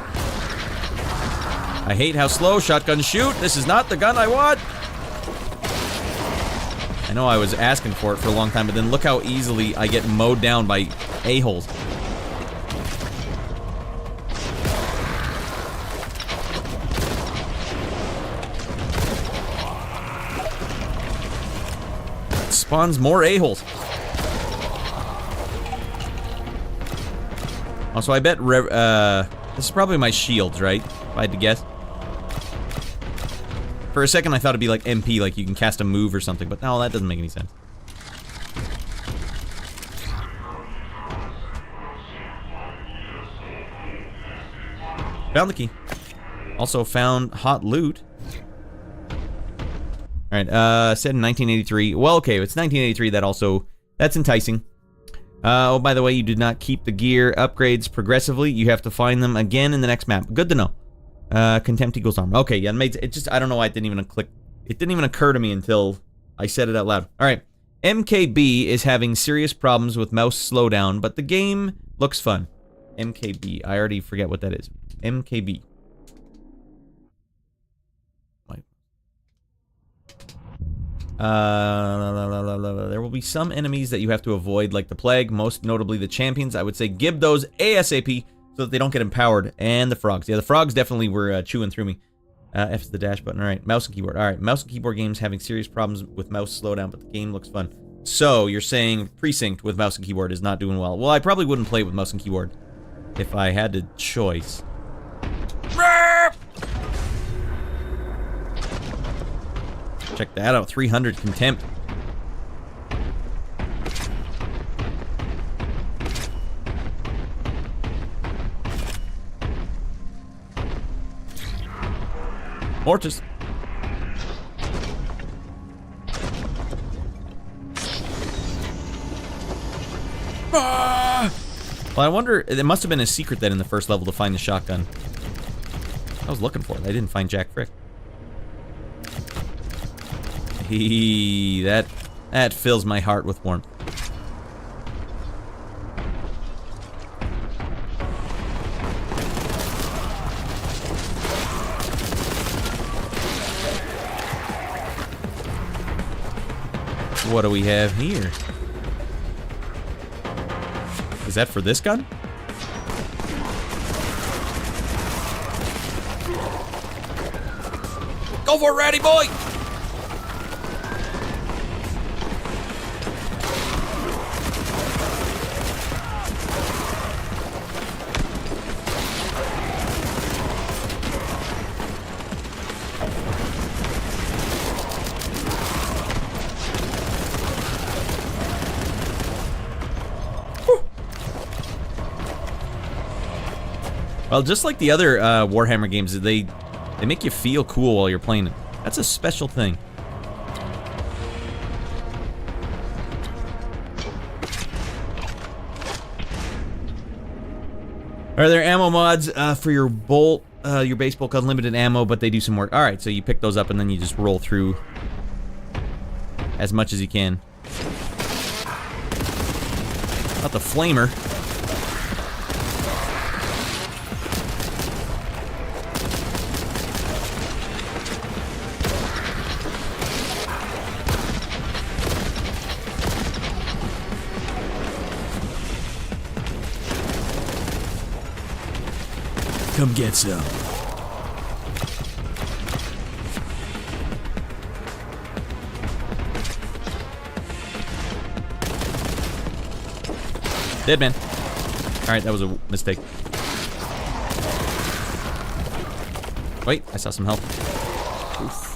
I hate how slow shotguns shoot. This is not the gun I want. I know I was asking for it for a long time, but then look how easily I get mowed down by a-holes. It spawns more a-holes. Also, I bet this is probably my shields, right? If I had to guess. For a second, I thought it'd be like MP, like you can cast a move or something, but no, that doesn't make any sense. Found the key. Also found hot loot. Alright, said in 1983. Well, okay, it's 1983, that's enticing. Oh, by the way, you did not keep the gear upgrades progressively. You have to find them again in the next map. Good to know. Contempt equals armor. Okay, yeah, it just, I don't know why it didn't even click. It didn't even occur to me until I said it out loud. Alright, MKB is having serious problems with mouse slowdown, but the game looks fun. MKB, I already forget what that is. MKB. There will be some enemies that you have to avoid, like the plague, most notably the champions. I would say gib those ASAP so that they don't get empowered. And the frogs. Yeah, the frogs definitely were chewing through me. F is the dash button. Alright, mouse and keyboard. Alright, mouse and keyboard games having serious problems with mouse slowdown, but the game looks fun. So, you're saying Precinct with mouse and keyboard is not doing well. Well, I probably wouldn't play it with mouse and keyboard if I had the choice. Check that out, 300 Contempt. Mortis. Ah! Well, I wonder, it must have been a secret then in the first level to find the shotgun. I was looking for it, I didn't find Jack Frick. That fills my heart with warmth. What do we have here? Is that for this gun? Go for it, Ratty Boy! Well, just like the other Warhammer games, they make you feel cool while you're playing it. That's a special thing. Are there ammo mods for your bolt, your base bulk unlimited ammo, but they do some work? All right, so you pick those up and then you just roll through as much as you can. Not the flamer. Come get some. Dead man. Alright, that was a mistake. Wait, I saw some health. Oof.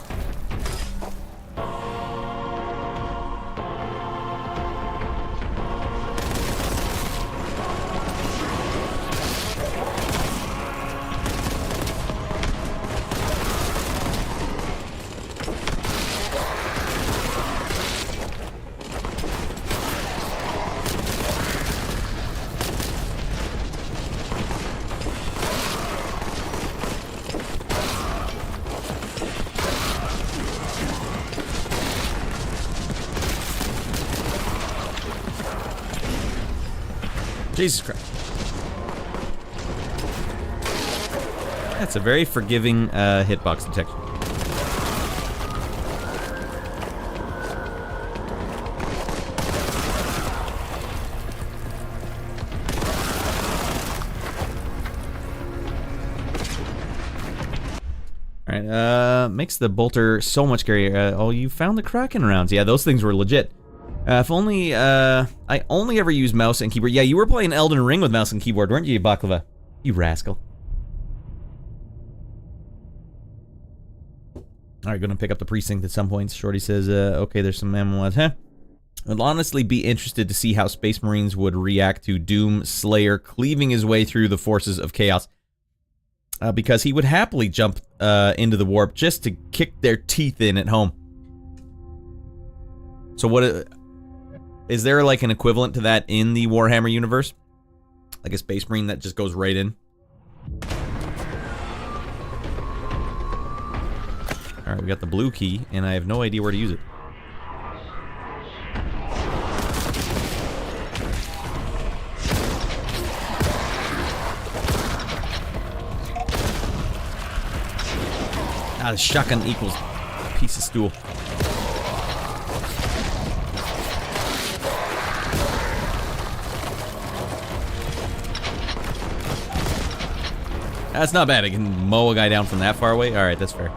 Jesus Christ. That's a very forgiving hitbox detection. Alright, makes the bolter so much scarier. Oh, you found the Kraken rounds. Yeah, those things were legit. If only, I only ever use mouse and keyboard. Yeah, you were playing Elden Ring with mouse and keyboard, weren't you, Baklava? You rascal. Alright, gonna pick up the precinct at some point. Shorty says, okay, there's some ammo left. Huh? I'd honestly be interested to see how Space Marines would react to Doom Slayer cleaving his way through the forces of chaos. Because he would happily jump into the warp just to kick their teeth in at home. So what... Is there like an equivalent to that in the Warhammer universe? Like a Space Marine that just goes right in? Alright, we got the blue key, and I have no idea where to use it. Ah, the shotgun equals a piece of stool. That's not bad. I can mow a guy down from that far away. Alright, that's fair.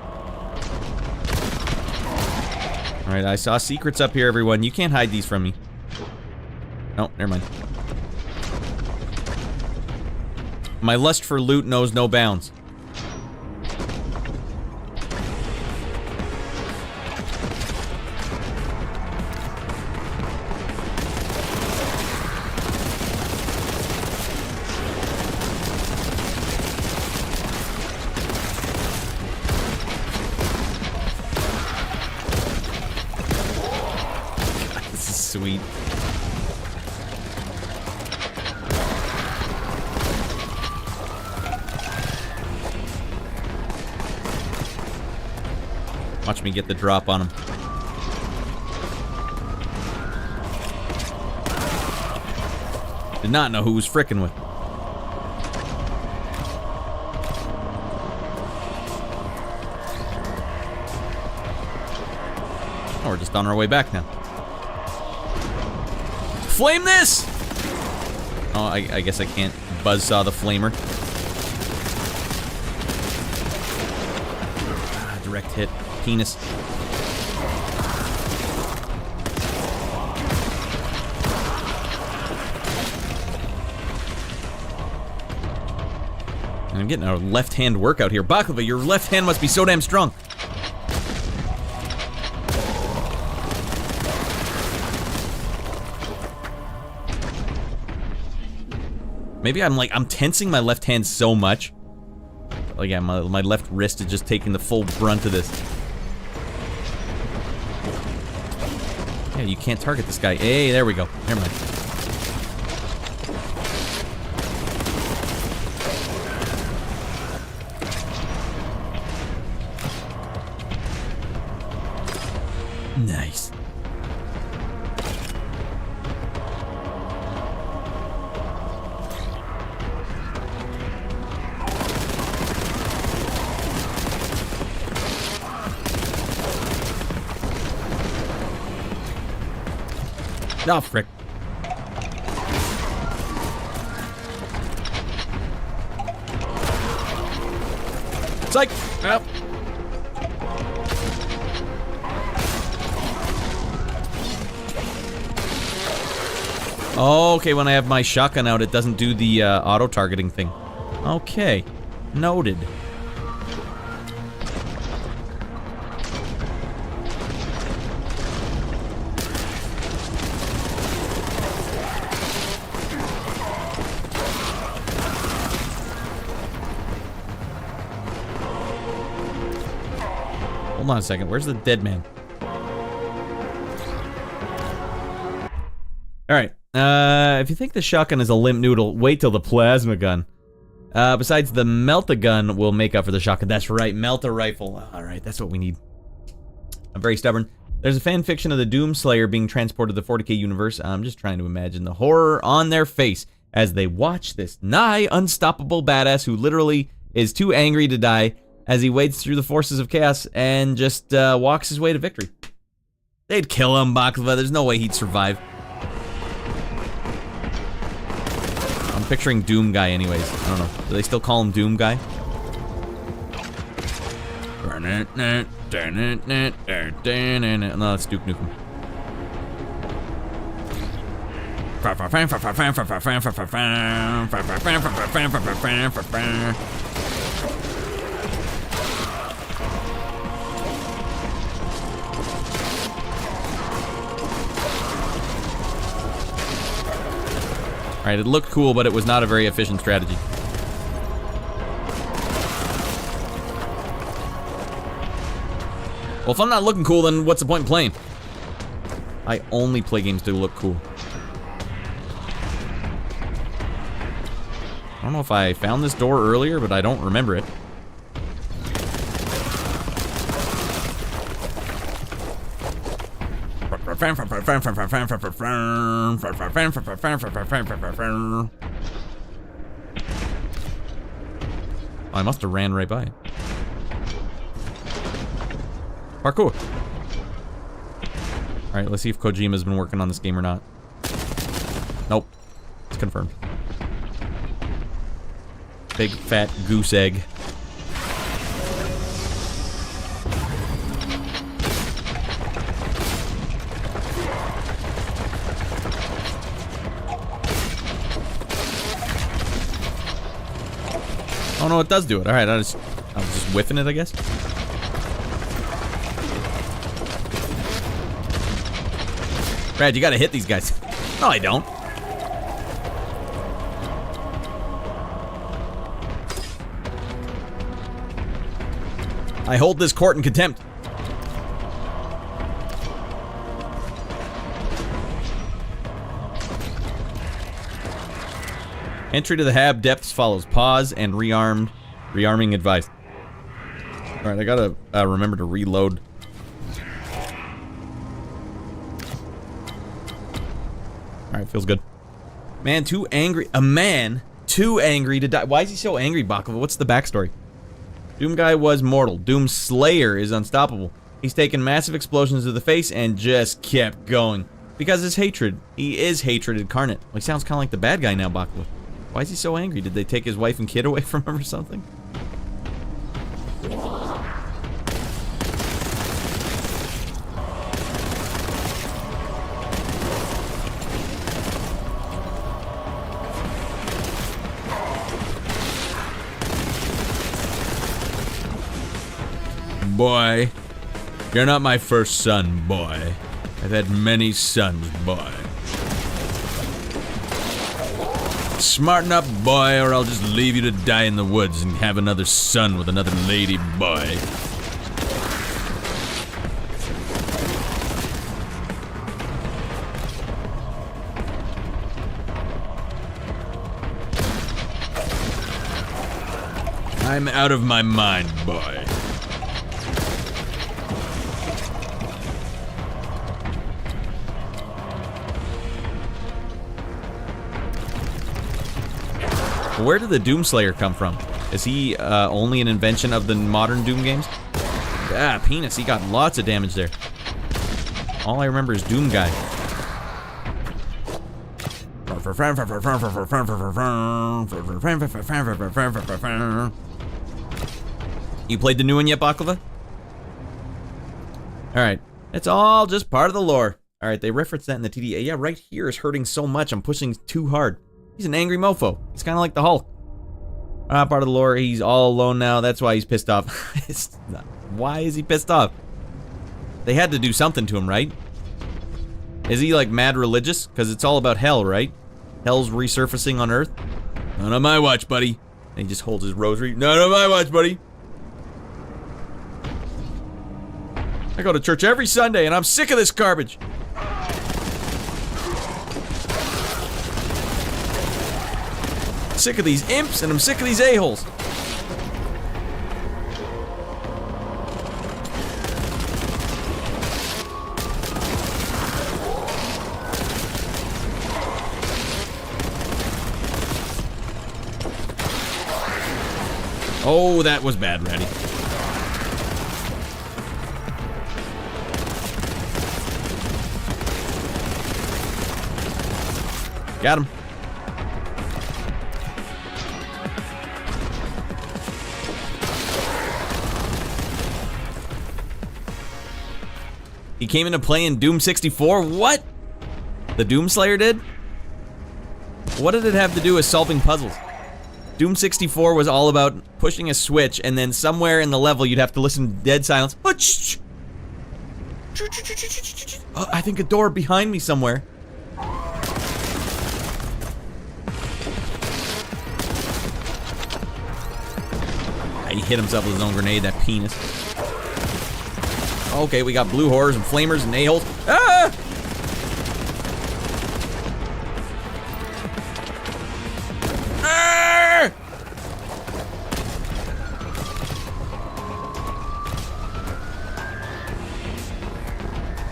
Alright, I saw secrets up here, everyone. You can't hide these from me. Oh, never mind. My lust for loot knows no bounds. Sweet. Watch me get the drop on him. Did not know who was frickin' with. Oh, we're just on our way back now. Flame this! Oh, I guess I can't buzzsaw the flamer. Ah, direct hit. Penis. And I'm getting a left-hand workout here. Baklava, your left hand must be so damn strong. Maybe I'm tensing my left hand so much. Like, yeah, my left wrist is just taking the full brunt of this. Yeah, you can't target this guy. Hey, there we go. Never mind. Nice. Oh, frick. Psych! Well. Okay, when I have my shotgun out, it doesn't do the auto-targeting thing. Okay. Noted. Hold on a second. Where's the dead man? Alright. If you think the shotgun is a limp noodle, wait till the plasma gun. Besides, the melt-a-gun will make up for the shotgun. That's right, melt-a-rifle. Alright, that's what we need. I'm very stubborn. There's a fan fiction of the Doomslayer being transported to the 40k universe. I'm just trying to imagine the horror on their face as they watch this nigh unstoppable badass who literally is too angry to die as he wades through the forces of chaos and just walks his way to victory. They'd kill him, Baklava. There's no way he'd survive. I'm picturing Doom Guy anyways. I don't know. Do they still call him Doom Guy? No, that's Duke Nukem. Alright, it looked cool, but it was not a very efficient strategy. Well, if I'm not looking cool, then what's the point in playing? I only play games to look cool. I don't know if I found this door earlier, but I don't remember it. I must have ran right by it. Parkour. Alright, let's see if Kojima's been working on this game or not. Nope. It's confirmed. Big fat goose egg. Oh no, it does do it. Alright, I was just whiffing it, I guess. Brad, you gotta hit these guys. No, I don't. I hold this court in contempt. Entry to the hab depths follows pause and rearming advice. Alright, I gotta remember to reload. Alright, feels good. Man, too angry. A man too angry to die. Why is he so angry, Baklava? What's the backstory? Doom Guy was mortal. Doom Slayer is unstoppable. He's taken massive explosions to the face and just kept going. Because his hatred. He is hatred incarnate. Well, he sounds kind of like the bad guy now, Baklava. Why is he so angry? Did they take his wife and kid away from him or something? Boy, you're not my first son, boy. I've had many sons, boy. Smarten up, boy, or I'll just leave you to die in the woods and have another son with another lady boy. I'm out of my mind, boy. Where did the Doomslayer come from? Is he only an invention of the modern Doom games? Ah, penis, he got lots of damage there. All I remember is Doom Guy. You played the new one yet, Baklava? Alright, it's all just part of the lore. Alright, they referenced that in the TD. Yeah, right here is hurting so much, I'm pushing too hard. He's an angry mofo. He's kind of like the Hulk. Part of the lore, he's all alone now. That's why he's pissed off. Why is he pissed off? They had to do something to him, right? Is he like mad religious? Because it's all about hell, right? Hell's resurfacing on Earth. Not on my watch, buddy. And he just holds his rosary. Not on my watch, buddy. I go to church every Sunday and I'm sick of this garbage. Sick of these imps, and I'm sick of these a-holes. Oh, that was bad, Ratty. Got him. He came into play in Doom 64? What? The Doomslayer did? What did it have to do with solving puzzles? Doom 64 was all about pushing a switch, and then somewhere in the level you'd have to listen to dead silence. Oh, I think a door behind me somewhere. He hit himself with his own grenade, that penis. Okay, we got blue horrors and flamers and a-holes. Ah! Ah!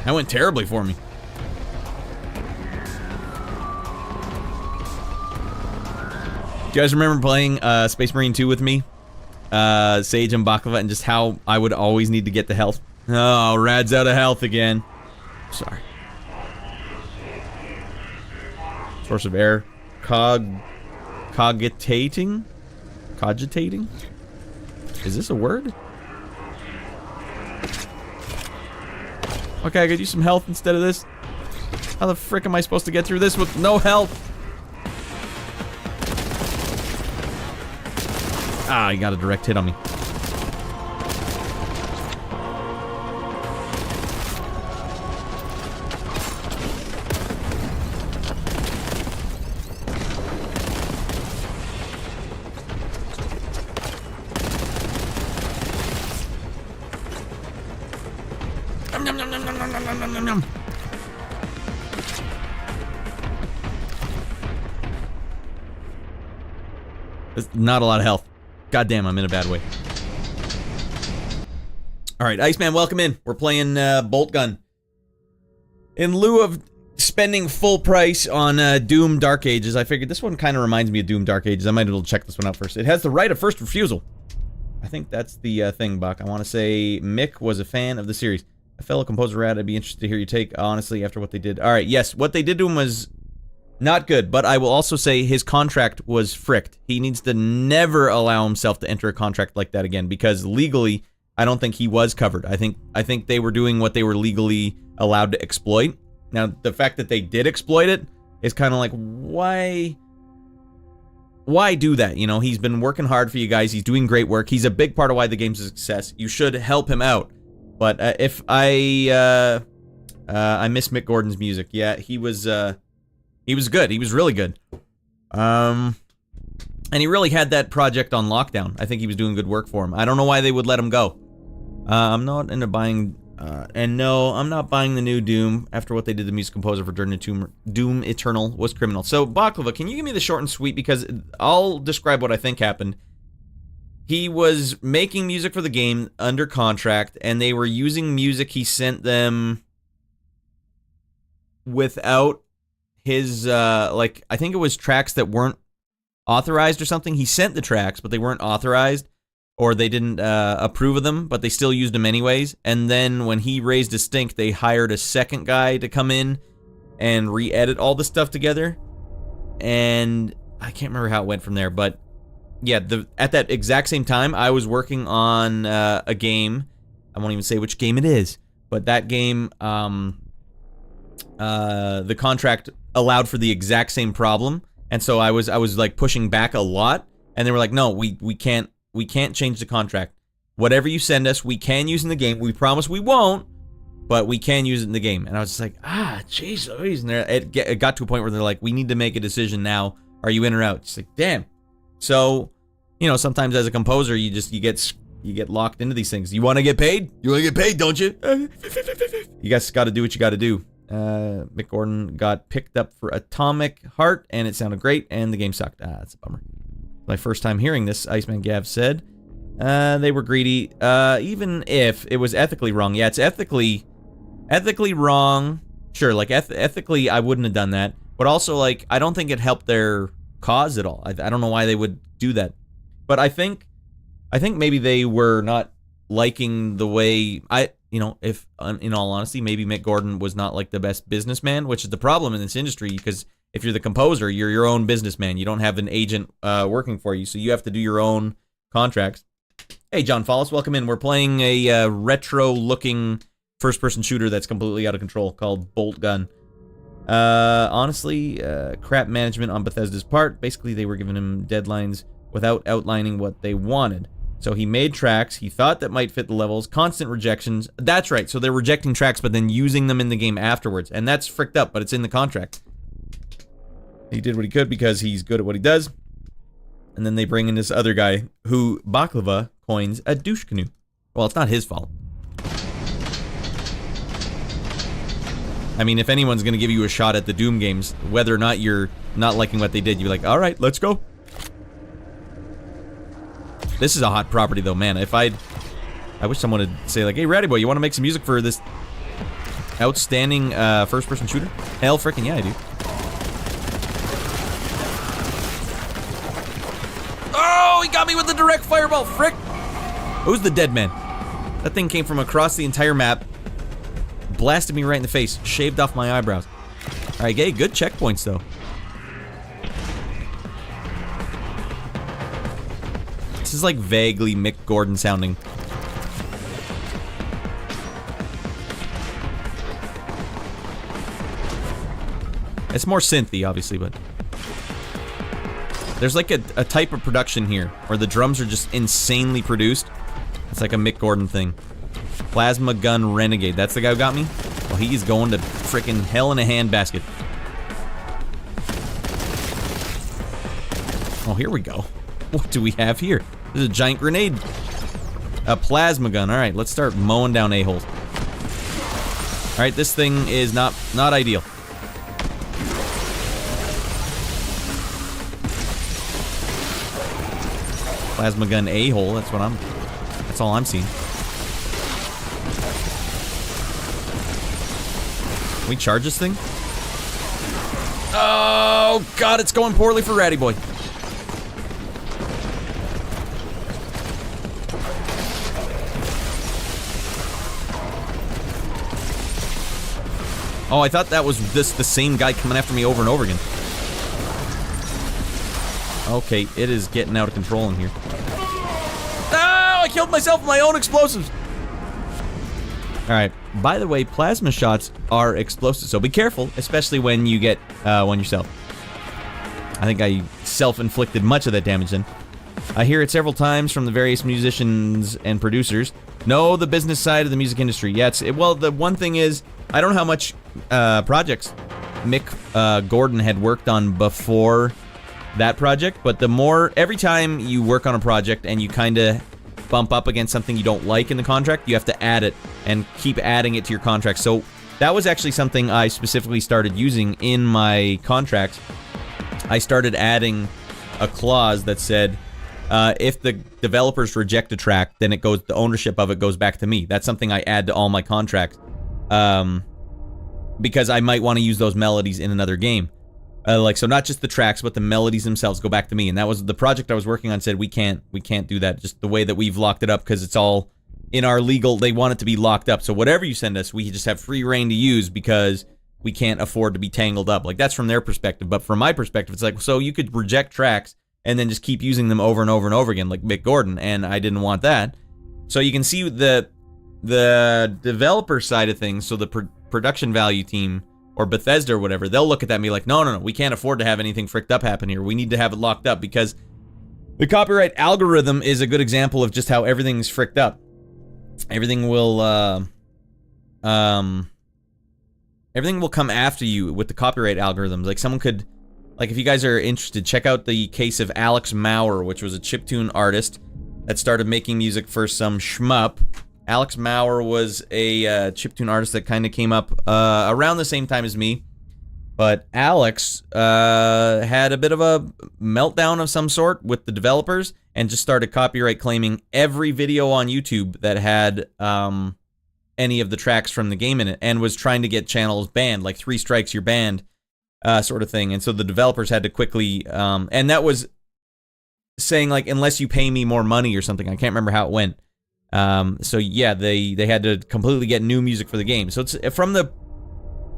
That went terribly for me. Do you guys remember playing Space Marine 2 with me? Sage and Baklava, and just how I would always need to get the health. Oh, Rad's out of health again. Sorry. Source of error. Cogitating? Cogitating? Is this a word? Okay, I could use some health instead of this. How the frick am I supposed to get through this with no health? Ah, he got a direct hit on me. There's not a lot of health. Goddamn, I'm in a bad way. Alright, Iceman, welcome in. We're playing Boltgun. In lieu of spending full price on Doom Dark Ages, I figured this one kind of reminds me of Doom Dark Ages. I might as well check this one out first. It has the right of first refusal. I think that's the thing, Buck. I want to say Mick was a fan of the series. A fellow composer Rad, I'd be interested to hear your take, honestly, after what they did. Alright, yes, what they did to him was not good, but I will also say his contract was fricked. He needs to never allow himself to enter a contract like that again, because legally, I don't think he was covered. I think they were doing what they were legally allowed to exploit. Now, the fact that they did exploit it is kind of like, why do that? You know, he's been working hard for you guys. He's doing great work. He's a big part of why the game's a success. You should help him out. But if I miss Mick Gordon's music. Yeah, he was good. He was really good. And he really had that project on lockdown. I think he was doing good work for him. I don't know why they would let him go. I'm not into buying, and no, I'm not buying the new Doom after what they did to the music composer for Doom Eternal was criminal. So, Baklava, can you give me the short and sweet, because I'll describe what I think happened. He was making music for the game under contract, and they were using music he sent them without his, like, I think it was tracks that weren't authorized or something. He sent the tracks, but they weren't authorized, or they didn't approve of them, but they still used them anyways. And then when he raised a stink, they hired a second guy to come in and re-edit all the stuff together. And I can't remember how it went from there, but yeah, at that exact same time, I was working on a game. I won't even say which game it is, but that game, the contract allowed for the exact same problem. And so I was like pushing back a lot, and they were like, "No, we can't change the contract. Whatever you send us, we can use in the game. We promise we won't, but we can use it in the game." And I was just like, jeez Louise. And it got to a point where they're like, "We need to make a decision now. Are you in or out?" It's like, damn. So, you know, sometimes as a composer, you get locked into these things. You want to get paid? You want to get paid, don't you? You guys got to do what you got to do. Mick Gordon got picked up for Atomic Heart, and it sounded great, and the game sucked. That's a bummer. My first time hearing this, Iceman Gav said. They were greedy, even if it was ethically wrong. Yeah, it's ethically wrong. Sure, like, ethically, I wouldn't have done that. But also, like, I don't think it helped their cause at all. I don't know why they would do that. But I think maybe they were not liking the way you know, if, in all honesty, maybe Mick Gordon was not, like, the best businessman, which is the problem in this industry, because if you're the composer, you're your own businessman. You don't have an agent working for you, so you have to do your own contracts. Hey, John Follis, welcome in. We're playing a retro-looking first-person shooter that's completely out of control called Boltgun. Honestly, crap management on Bethesda's part. Basically, they were giving him deadlines without outlining what they wanted. So he made tracks he thought that might fit the levels, constant rejections. That's right, so they're rejecting tracks but then using them in the game afterwards. And that's fricked up, but it's in the contract. He did what he could because he's good at what he does. And then they bring in this other guy who Baklava coins a douche canoe. Well, it's not his fault. I mean, if anyone's going to give you a shot at the Doom games, whether or not you're not liking what they did, you're like, alright, let's go. This is a hot property, though, man. I wish someone would say, like, hey, Ratty Boy, you want to make some music for this outstanding first-person shooter? Hell frickin' yeah, I do. Oh, he got me with the direct fireball, frick! Who's the dead man? That thing came from across the entire map, blasted me right in the face, shaved off my eyebrows. Alright, hey, good checkpoints, though. This is like vaguely Mick Gordon sounding. It's more synthy, obviously, but there's like a type of production here where the drums are just insanely produced. It's like a Mick Gordon thing. Plasma Gun Renegade. That's the guy who got me? Well, he's going to frickin' hell in a handbasket. Oh, here we go. What do we have here? This is a giant grenade. A plasma gun. Alright, let's start mowing down a-holes. Alright, this thing is not ideal. Plasma gun a-hole, that's all I'm seeing. Can we charge this thing? Oh god, it's going poorly for Ratty Boy. Oh, I thought that was the same guy coming after me over and over again. Okay, it is getting out of control in here. Oh, I killed myself with my own explosives. Alright, by the way, plasma shots are explosive, so be careful, especially when you get one yourself. I think I self-inflicted much of that damage then. I hear it several times from the various musicians and producers. No, the business side of the music industry. Yeah, well, the one thing is, I don't know how much projects Mick Gordon had worked on before that project, but the more, every time you work on a project and you kind of bump up against something you don't like in the contract, you have to add it and keep adding it to your contract. So that was actually something I specifically started using in my contracts. I started adding a clause that said, if the developers reject a track, then it goes, the ownership of it goes back to me. That's something I add to all my contracts, because I might want to use those melodies in another game. Like, so not just the tracks, but the melodies themselves go back to me. And that was the project I was working on, said we can't do that, just the way that we've locked it up, because it's all in our legal, they want it to be locked up. So whatever you send us, we just have free reign to use, because we can't afford to be tangled up. Like, that's from their perspective. But from my perspective, it's like, so you could reject tracks and then just keep using them over and over and over again, like Mick Gordon, and I didn't want that. So you can see the developer side of things, so the production value team, or Bethesda or whatever, they'll look at that and be like, no, we can't afford to have anything fricked up happen here. We need to have it locked up, because the copyright algorithm is a good example of just how everything's fricked up. Everything will come after you with the copyright algorithms. Like, someone could, like, if you guys are interested, check out the case of Alex Maurer, which was a chiptune artist that started making music for some shmup. Alex Maurer was a chiptune artist that kind of came up around the same time as me. But Alex had a bit of a meltdown of some sort with the developers and just started copyright claiming every video on YouTube that had any of the tracks from the game in it, and was trying to get channels banned, like 3 strikes you're banned, sort of thing. And so the developers had to quickly, and that was saying, like, unless you pay me more money or something. I can't remember how it went. So yeah, they had to completely get new music for the game. So it's from the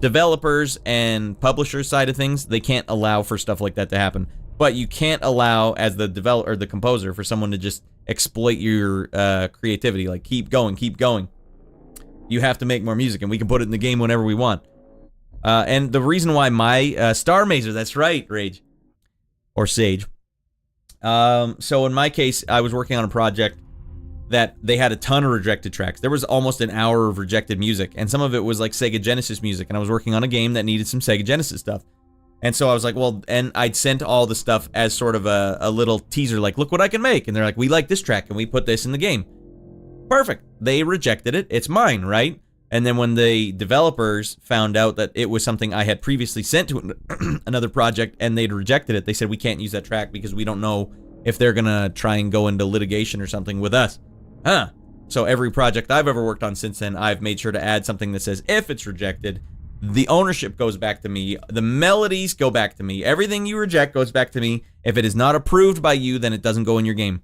developers and publishers side of things, they can't allow for stuff like that to happen. But you can't allow, as the developer or the composer, for someone to just exploit your creativity. Like, keep going. You have to make more music, and we can put it in the game whenever we want. And the reason why my Star Mazer, that's right, Rage or Sage. So in my case, I was working on a project that they had a ton of rejected tracks. There was almost an hour of rejected music, and some of it was like Sega Genesis music, and I was working on a game that needed some Sega Genesis stuff. And so I was like, well, and I'd sent all the stuff as sort of a little teaser, like, look what I can make. And they're like, we like this track, and we put this in the game. Perfect. They rejected it. It's mine, right? And then when the developers found out that it was something I had previously sent to another project and they'd rejected it, they said, we can't use that track because we don't know if they're gonna try and go into litigation or something with us. Huh. So every project I've ever worked on since then, I've made sure to add something that says, if it's rejected, the ownership goes back to me, the melodies go back to me, everything you reject goes back to me. If it is not approved by you, then it doesn't go in your game.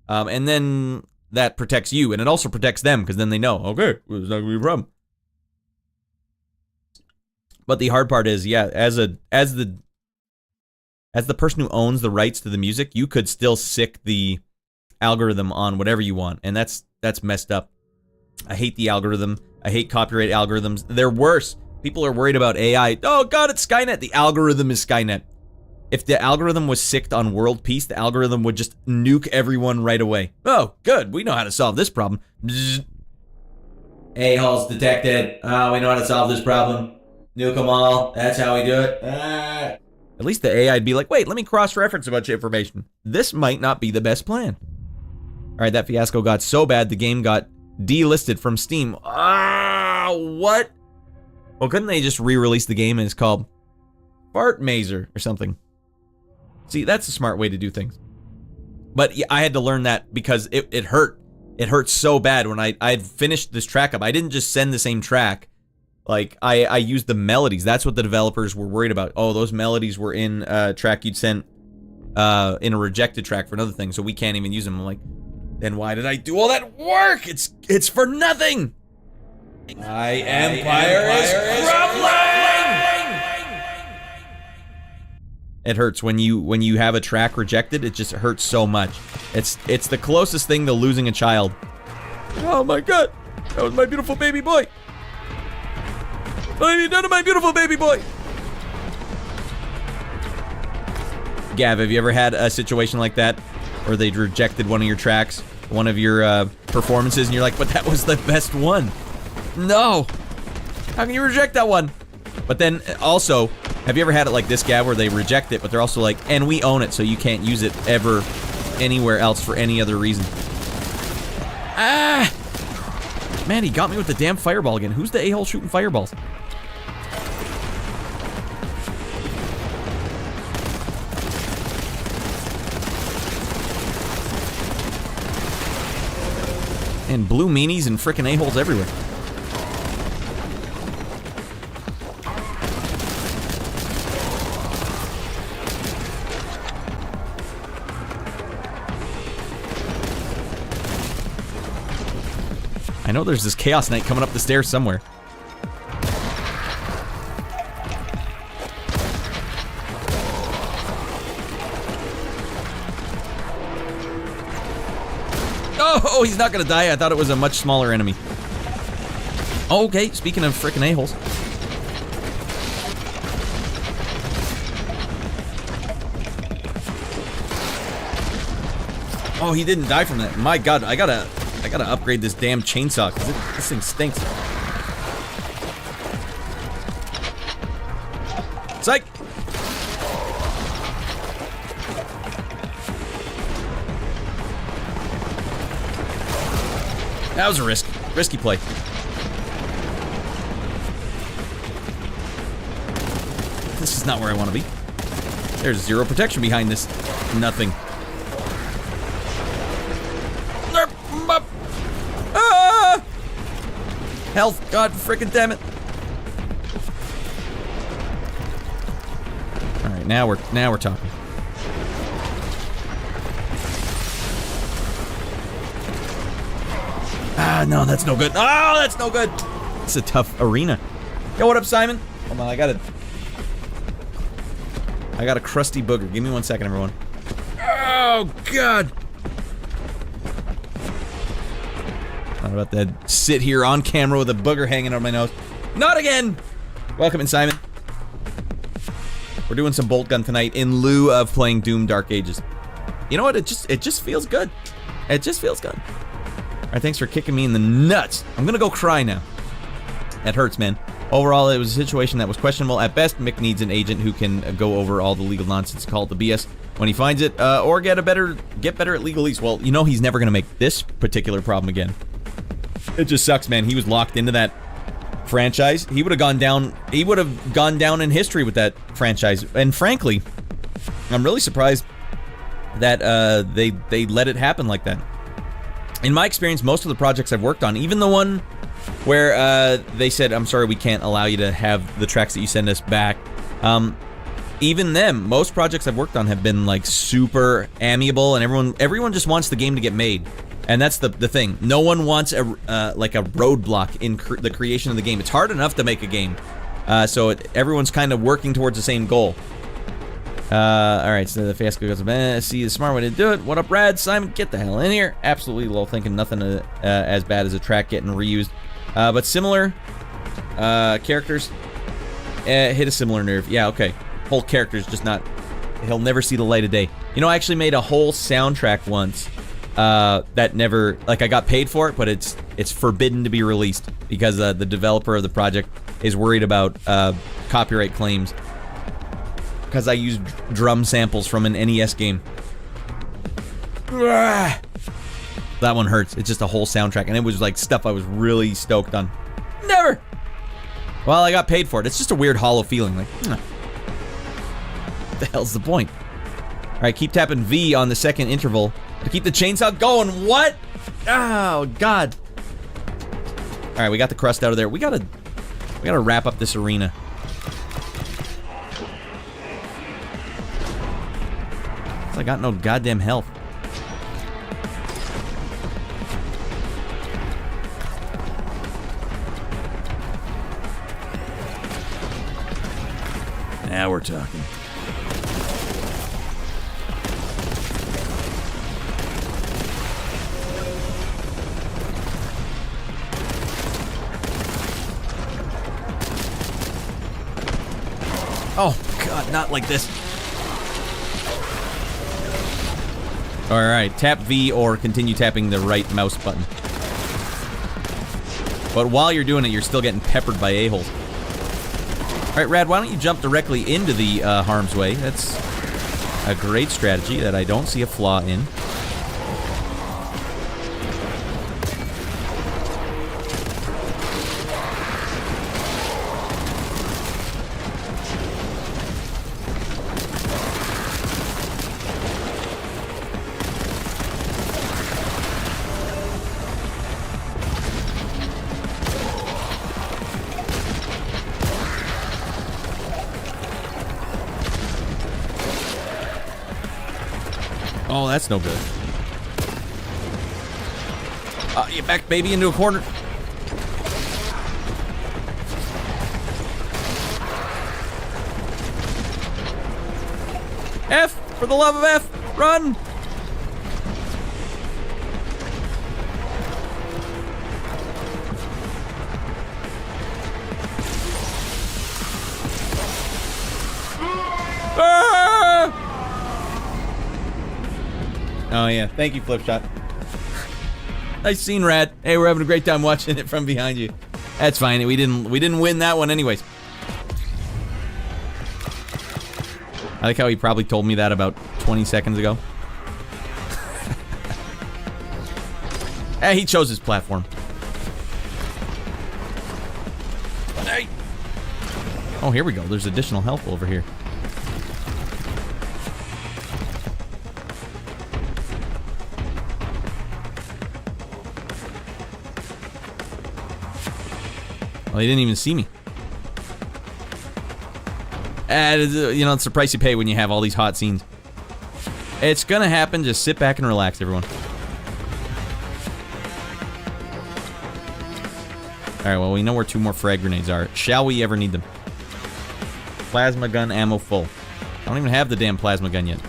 And then that protects you, and it also protects them, because then they know, okay, it's not gonna be a problem. But the hard part is, yeah, as the person who owns the rights to the music, you could still sick the algorithm on whatever you want, and that's messed up. I hate the algorithm. I hate copyright algorithms. They're worse. People are worried about AI. Oh god, it's Skynet. The algorithm is Skynet. If the algorithm was sicked on world peace, the algorithm would just nuke everyone right away. Oh, good. We know how to solve this problem. A-holes detected. Oh, we know how to solve this problem. Nuke them all. That's how we do it. At least the AI would be like, wait, let me cross-reference a bunch of information. This might not be the best plan. Alright, that fiasco got so bad, the game got delisted from Steam. Ah, what? Well, couldn't they just re-release the game and it's called Fart Mazer or something? See, that's a smart way to do things. But yeah, I had to learn that because it hurt. It hurt so bad when I'd finished this track up. I didn't just send the same track. Like, I used the melodies. That's what the developers were worried about. Oh, those melodies were in a track you'd sent in a rejected track for another thing, so we can't even use them. I'm like, then why did I do all that work? It's for nothing. My empire is crumbling. It hurts when you have a track rejected. It just hurts so much. It's the closest thing to losing a child. Oh my god, that was my beautiful baby boy. What have you done to my beautiful baby boy? Gav, have you ever had a situation like that where they'd rejected one of your tracks, one of your performances, and you're like, but that was the best one? No! How can you reject that one? But then also, Have you ever had it like this, Gab, where they reject it, but they're also like, and we own it, so you can't use it ever anywhere else for any other reason. Ah! Man, he got me with the damn fireball again. Who's the a-hole shooting fireballs? And blue meanies and frickin' a-holes everywhere. I know there's this Chaos Knight coming up the stairs somewhere. Oh, he's not gonna die. I thought it was a much smaller enemy. Oh, okay, speaking of frickin' a-holes. Oh, he didn't die from that. My god, I gotta upgrade this damn chainsaw, because this thing stinks. Psych! That was a risky play. This is not where I want to be. There's zero protection behind this. Nothing. Ah! Health, god frickin' damn it. Alright, now we're talking. Ah, no, that's no good. Oh, that's no good. It's a tough arena. Yo, what up, Simon? Hold on, I got a crusty booger. Give me 1 second, everyone. Oh, God. Not about to sit here on camera with a booger hanging out of my nose. Not again. Welcome in, Simon. We're doing some Boltgun tonight in lieu of playing Doom Dark Ages. You know what? It just feels good. It just feels good. Alright, thanks for kicking me in the nuts. I'm gonna go cry now. That hurts, man. Overall, it was a situation that was questionable at best. Mick needs an agent who can go over all the legal nonsense, call it the BS when he finds it, or get better at legalese. Well, you know he's never gonna make this particular problem again. It just sucks, man. He was locked into that franchise. He would have gone down. He would have gone down in history with that franchise. And frankly, I'm really surprised that they let it happen like that. In my experience, most of the projects I've worked on, even the one where they said, I'm sorry, we can't allow you to have the tracks that you send us back, even them, most projects I've worked on have been like super amiable, and everyone just wants the game to get made. And that's the thing. No one wants like a roadblock in the creation of the game. It's hard enough to make a game, so everyone's kind of working towards the same goal. Alright, so the fiasco goes, see the smart way to do it. What up, Brad? Simon, get the hell in here. Absolutely low thinking, nothing as bad as a track getting reused. But similar characters hit a similar nerve. Yeah, okay. Whole character's just not, he'll never see the light of day. You know, I actually made a whole soundtrack once that never, like, I got paid for it, but it's forbidden to be released because the developer of the project is worried about copyright claims. Because I used drum samples from an NES game. That one hurts. It's just a whole soundtrack, and it was like stuff I was really stoked on. Never! Well, I got paid for it. It's just a weird hollow feeling, like, what the hell's the point? Alright, keep tapping V on the second interval to keep the chainsaw going. What? Oh, God. Alright, we got the crust out of there. We gotta wrap up this arena. I got no goddamn health. Now we're talking. Oh, God, not like this. Alright, tap V or continue tapping the right mouse button. But while you're doing it, you're still getting peppered by a-holes. Alright, Rad, why don't you jump directly into the harm's way? That's a great strategy that I don't see a flaw in. Oh, that's no good. You back baby into a corner. F, for the love of F, run! Ah! Oh yeah, thank you, Flipshot. Nice scene, Rad. Hey, we're having a great time watching it from behind you. That's fine. We didn't win that one anyways. I like how he probably told me that about 20 seconds ago. He chose his platform. Hey. Oh, here we go. There's additional health over here. Well, he didn't even see me. You know, it's the price you pay when you have all these hot scenes. It's gonna happen. Just sit back and relax, everyone. Alright, well, we know where 2 more frag grenades are. Shall we ever need them? Plasma gun ammo full. I don't even have the damn plasma gun yet.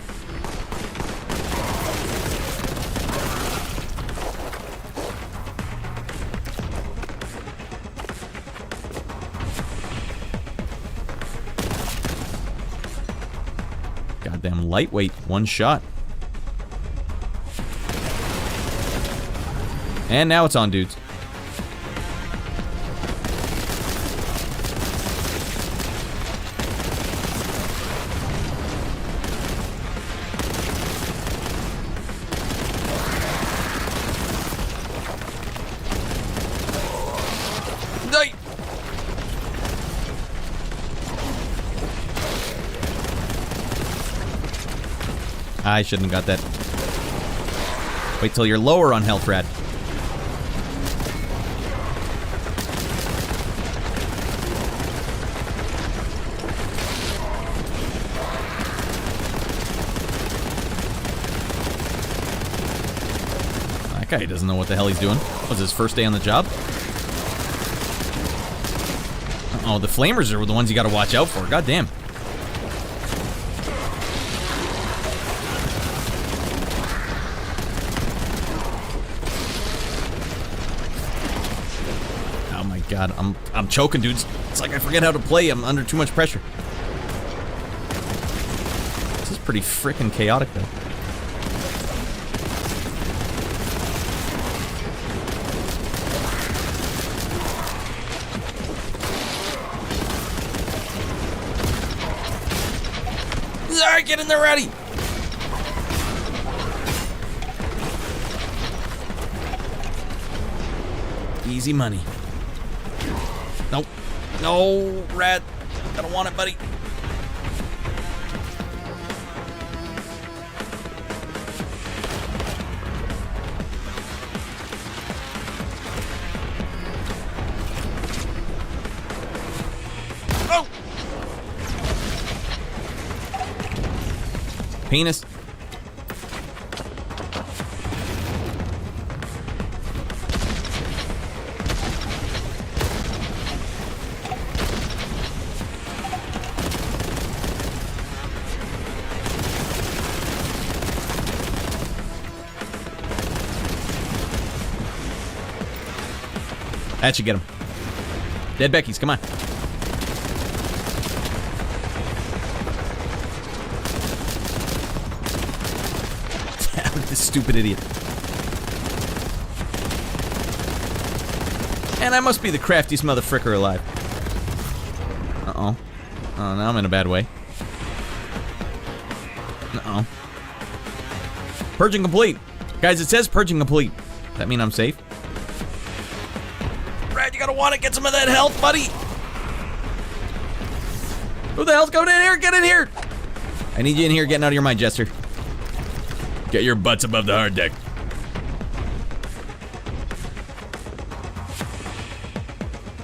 Goddamn lightweight, 1 shot. And now it's on, dudes. I shouldn't have got that. Wait till you're lower on health, Rad. That guy doesn't know what the hell he's doing. Was his first day on the job? Oh, the flamers are the ones you gotta watch out for. God damn. God, I'm choking, dudes. It's like I forget how to play. I'm under too much pressure. This is pretty freaking chaotic, though. Alright, get in there, ready. Easy money. Nope. No, Rat. I don't want it, buddy. Oh! Penis. That should get him. Dead Becky's, come on. This stupid idiot. And I must be the craftiest motherfricker alive. Uh-oh. Oh, now I'm in a bad way. Uh-oh. Purging complete. Guys, it says purging complete. Does that mean I'm safe? Brad, you gotta want it. Get some of that health, buddy. Who the hell's going in here? Get in here. I need you in here getting out of your mind, Jester. Get your butts above the hard deck.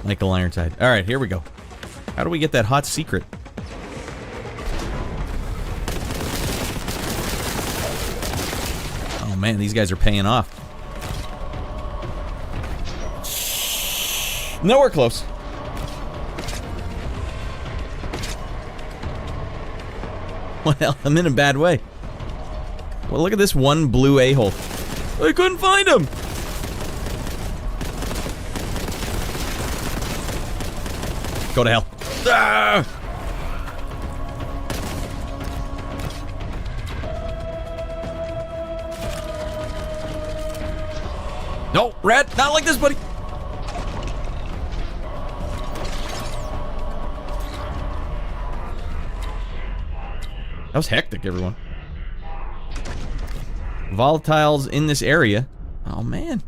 Michael Ironside. All right, here we go. How do we get that hot secret? Oh man, these guys are paying off. Nowhere close. Well, I'm in a bad way. Well, look at this one blue a-hole. I couldn't find him. Go to hell. Ah! No, Red, not like this, buddy. That was hectic, everyone. Volatiles in this area. Oh, man.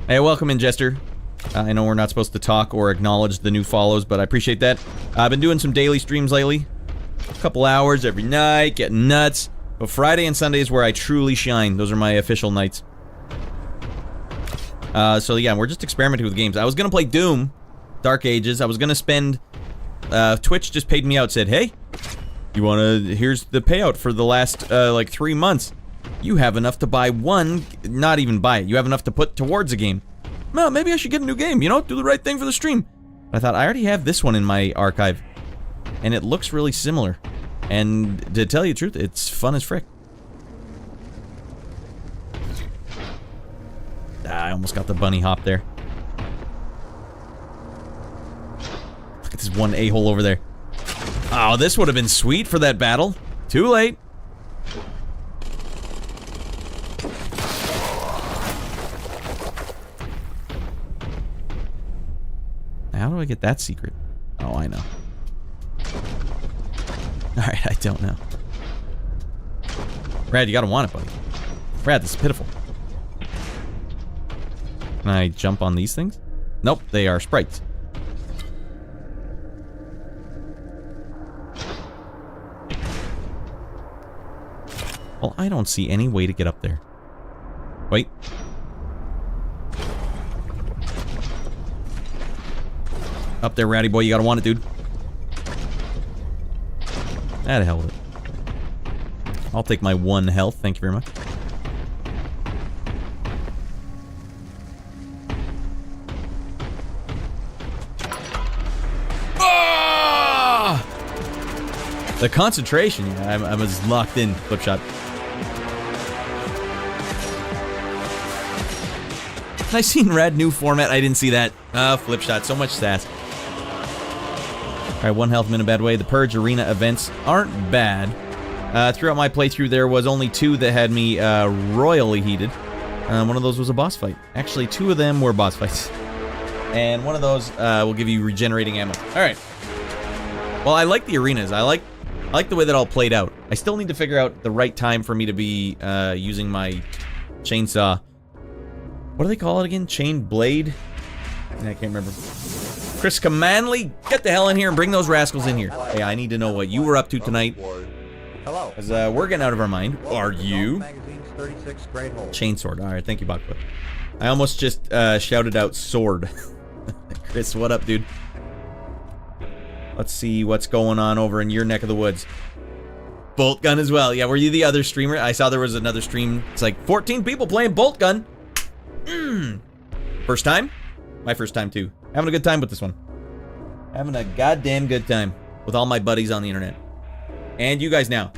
Hey, welcome in, Jester. I know we're not supposed to talk or acknowledge the new follows, but I appreciate that. I've been doing some daily streams lately. A couple hours every night, getting nuts. But Friday and Sunday is where I truly shine. Those are my official nights. So yeah, we're just experimenting with games. I was gonna play Doom, Dark Ages. I was gonna spend... Twitch just paid me out, said, hey, you wanna... here's the payout for the last, like 3 months. You have enough to buy one... not even buy it. You have enough to put towards a game. Well, maybe I should get a new game, you know? Do the right thing for the stream. But I thought, I already have this one in my archive. And it looks really similar. And to tell you the truth, it's fun as frick. Ah, I almost got the bunny hop there. Look at this one a-hole over there. Oh, this would have been sweet for that battle. Too late. How do I get that secret? Oh, I know. Alright, I don't know. Brad, you gotta want it, buddy. Brad, this is pitiful. Can I jump on these things? Nope, they are sprites. Well, I don't see any way to get up there. Wait. Up there, Ratty boy, you gotta want it, dude. Ah, the hell with it. I'll take my 1 health, thank you very much. Ah! The concentration, yeah, I was locked in, flip shot. I seen Rad new format, I didn't see that. Flip shot, so much sass. Alright, 1 health, I'm in a bad way. The Purge Arena events aren't bad. Throughout my playthrough, there was only 2 that had me royally heated. One of those was a boss fight. Actually, 2 of them were boss fights. And one of those will give you regenerating ammo. Alright. Well, I like the arenas. I like the way that all played out. I still need to figure out the right time for me to be using my chainsaw. What do they call it again? Chain blade? I can't remember. Chris Commandley, get the hell in here and bring those rascals in here. Hey, I need to know what you were up to tonight. Hello. Because we're getting out of our mind. Are you? 36 grade hole. Chainsword. Alright, thank you, Bachfoot. I almost just shouted out sword. Chris, what up, dude? Let's see what's going on over in your neck of the woods. Boltgun as well. Yeah, were you the other streamer? I saw there was another stream. It's like 14 people playing Boltgun. First time? My first time, too. Having a good time with this one. Having a goddamn good time with all my buddies on the internet. And you guys now.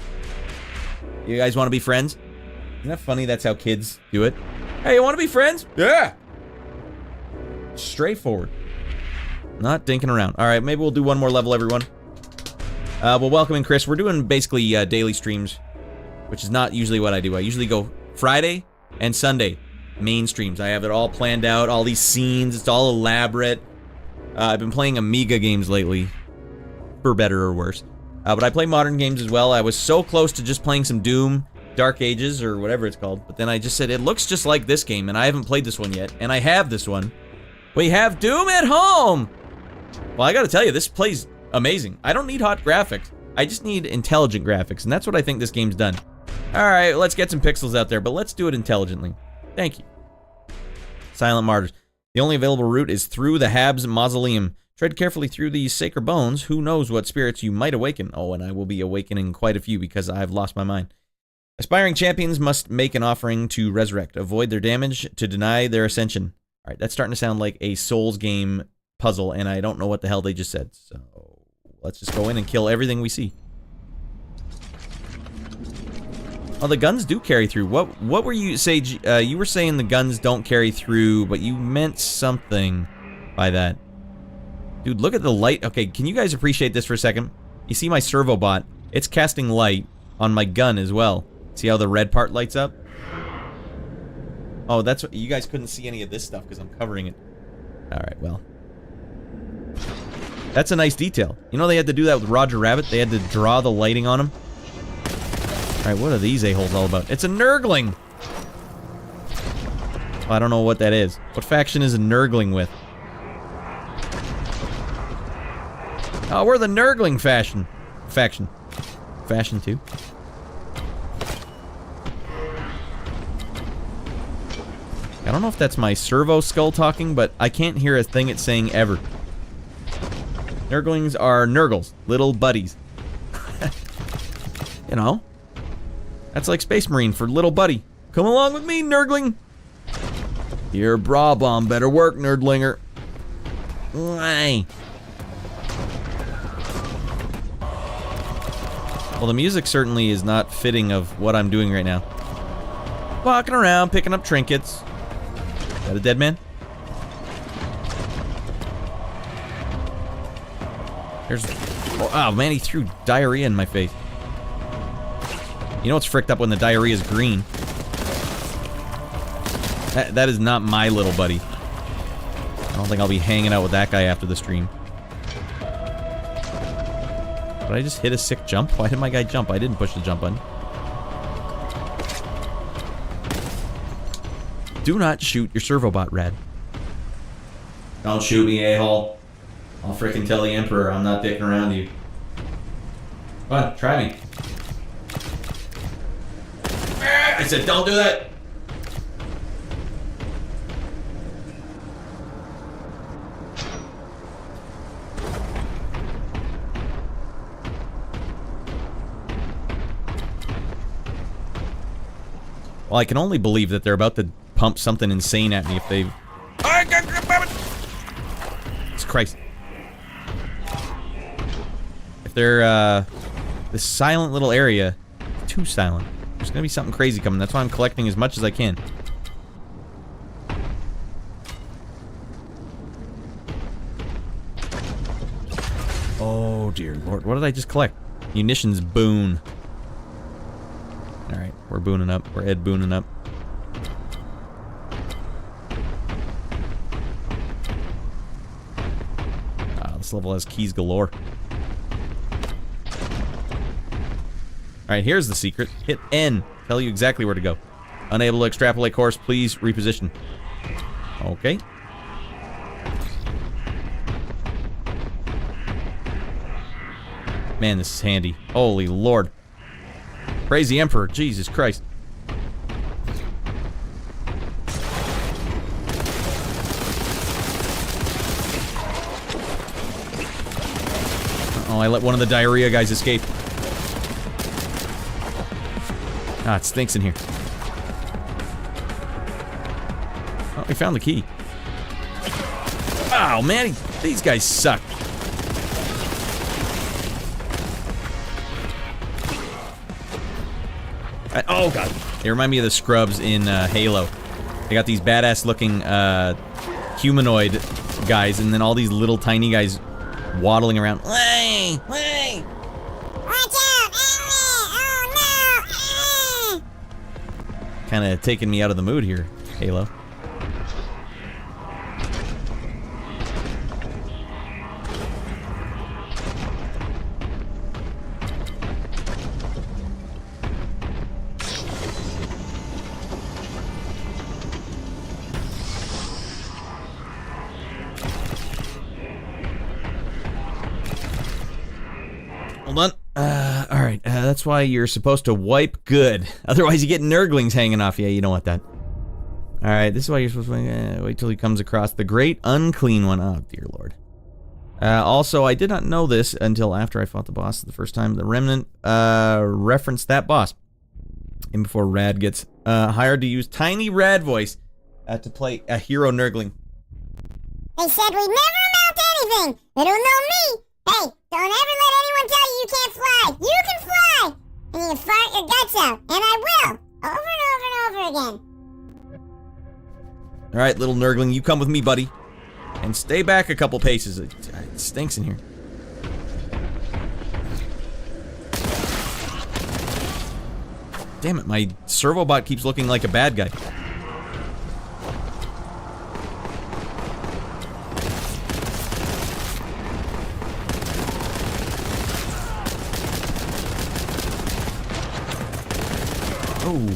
You guys want to be friends? Isn't that funny? That's how kids do it. Hey, you want to be friends? Yeah! Straightforward. Not dinking around. Alright, maybe we'll do one more level, everyone. Well, welcome in, Chris. We're doing basically daily streams, which is not usually what I do. I usually go Friday and Sunday. Main streams. I have it all planned out, all these scenes, it's all elaborate. I've been playing Amiga games lately. for better or worse. But I play modern games as well. I was so close to just playing some Doom, Dark Ages, or whatever it's called. But then I just said, it looks just like this game, and I haven't played this one yet. And I have this one. We have Doom at home! Well, I gotta tell you, this plays amazing. I don't need hot graphics. I just need intelligent graphics, and that's what I think this game's done. Alright, let's get some pixels out there, but let's do it intelligently. Thank you. Silent Martyrs. The only available route is through the Habs Mausoleum. Tread carefully through these sacred bones. Who knows what spirits you might awaken? Oh, and I will be awakening quite a few because I've lost my mind. Aspiring champions must make an offering to resurrect. Avoid their damage to deny their ascension. Alright, that's starting to sound like a Souls game puzzle, and I don't know what the hell they just said. So, let's just go in and kill everything we see. Oh, the guns do carry through. What were you say? You were saying the guns don't carry through, but you meant something by that. Dude, look at the light. Okay, can you guys appreciate this for a second? You see my servo bot? It's casting light on my gun as well. See how the red part lights up? Oh, that's what you guys couldn't see any of this stuff because I'm covering it. All right, well. That's a nice detail. You know they had to do that with Roger Rabbit? They had to draw the lighting on him. Alright, what are these a-holes all about? It's a Nurgling! Oh, I don't know what that is. What faction is a Nurgling with? Oh, we're the Nurgling faction. Faction 2. I don't know if that's my servo skull talking, but I can't hear a thing it's saying ever. Nurglings are Nurgles, little buddies. You know? That's like Space Marine for little buddy. Come along with me, Nurgling! Your bra bomb better work, Nerdlinger. Why? Well, the music certainly is not fitting of what I'm doing right now. Walking around, picking up trinkets. Is that a dead man? There's... Oh, man, he threw diarrhea in my face. You know what's fricked up when the diarrhea is green? That is not my little buddy. I don't think I'll be hanging out with that guy after the stream. Did I just hit a sick jump? Why did my guy jump? I didn't push the jump button. Do not shoot your servobot, Rad. Don't shoot me, a-hole. I'll frickin' tell the Emperor I'm not dicking around you. Come on, try me. I said, don't do that! Well, I can only believe that they're about to pump something insane at me if they... Jesus Christ. If they're, this silent little area, too silent. There's gonna be something crazy coming. That's why I'm collecting as much as I can. Oh, dear Lord. What did I just collect? Munitions boon. Alright, we're booning up. We're Ed booning up. This level has keys galore. Alright, here's the secret. Hit N. Tell you exactly where to go. Unable to extrapolate course, please reposition. Okay. Man, this is handy. Holy Lord. Praise the Emperor. Jesus Christ. Oh, I let one of the diarrhea guys escape. Ah, it stinks in here. Oh, we found the key. Oh, man, these guys suck. Oh, God. They remind me of the scrubs in Halo. They got these badass-looking humanoid guys, and then all these little tiny guys waddling around. Hey! Hey! Watch out! Oh, no! Kind of taking me out of the mood here, Halo. Hold on. Alright, that's why you're supposed to wipe good. Otherwise you get nurglings hanging off you. Yeah, you don't want that. Alright, this is why you're supposed to wait till he comes across the great unclean one. Oh, dear lord. Also, I did not know this until after I fought the boss the first time. The Remnant referenced that boss. And before Rad gets hired to use Tiny Rad voice to play a hero nurgling. They said we'd never amount to anything. They don't know me. Hey, don't ever let anyone tell you you can't fly. You can fly. And you can fart your guts out. And I will. Over and over and over again. Alright, little nurgling, you come with me, buddy. And stay back a couple paces. It stinks in here. Damn it, my servobot keeps looking like a bad guy.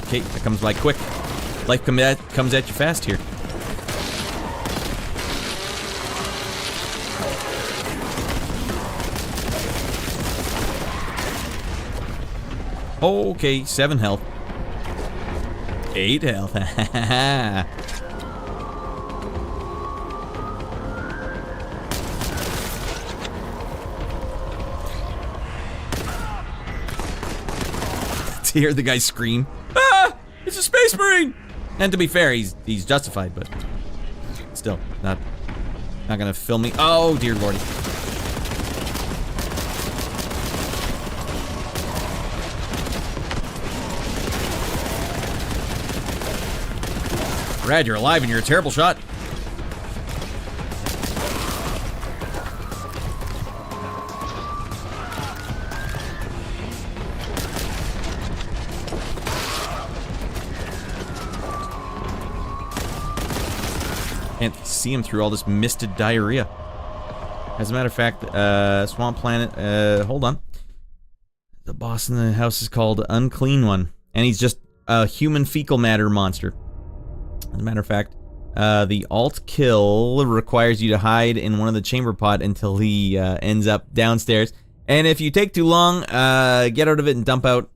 Okay, that comes by quick. Life comes at you fast here. Okay, 7 health. 8 health. To hear the guy scream, "Ah! It's a space marine!" And to be fair, he's justified, but still, not gonna fill me. Oh, dear lordy. Rad, you're alive and you're a terrible shot. Can't see him through all this misted diarrhea. As a matter of fact, Swamp Planet, hold on. The boss in the house is called Unclean One, and he's just a human fecal matter monster. As a matter of fact, the alt kill requires you to hide in one of the chamber pot until he ends up downstairs. And if you take too long, get out of it and dump out.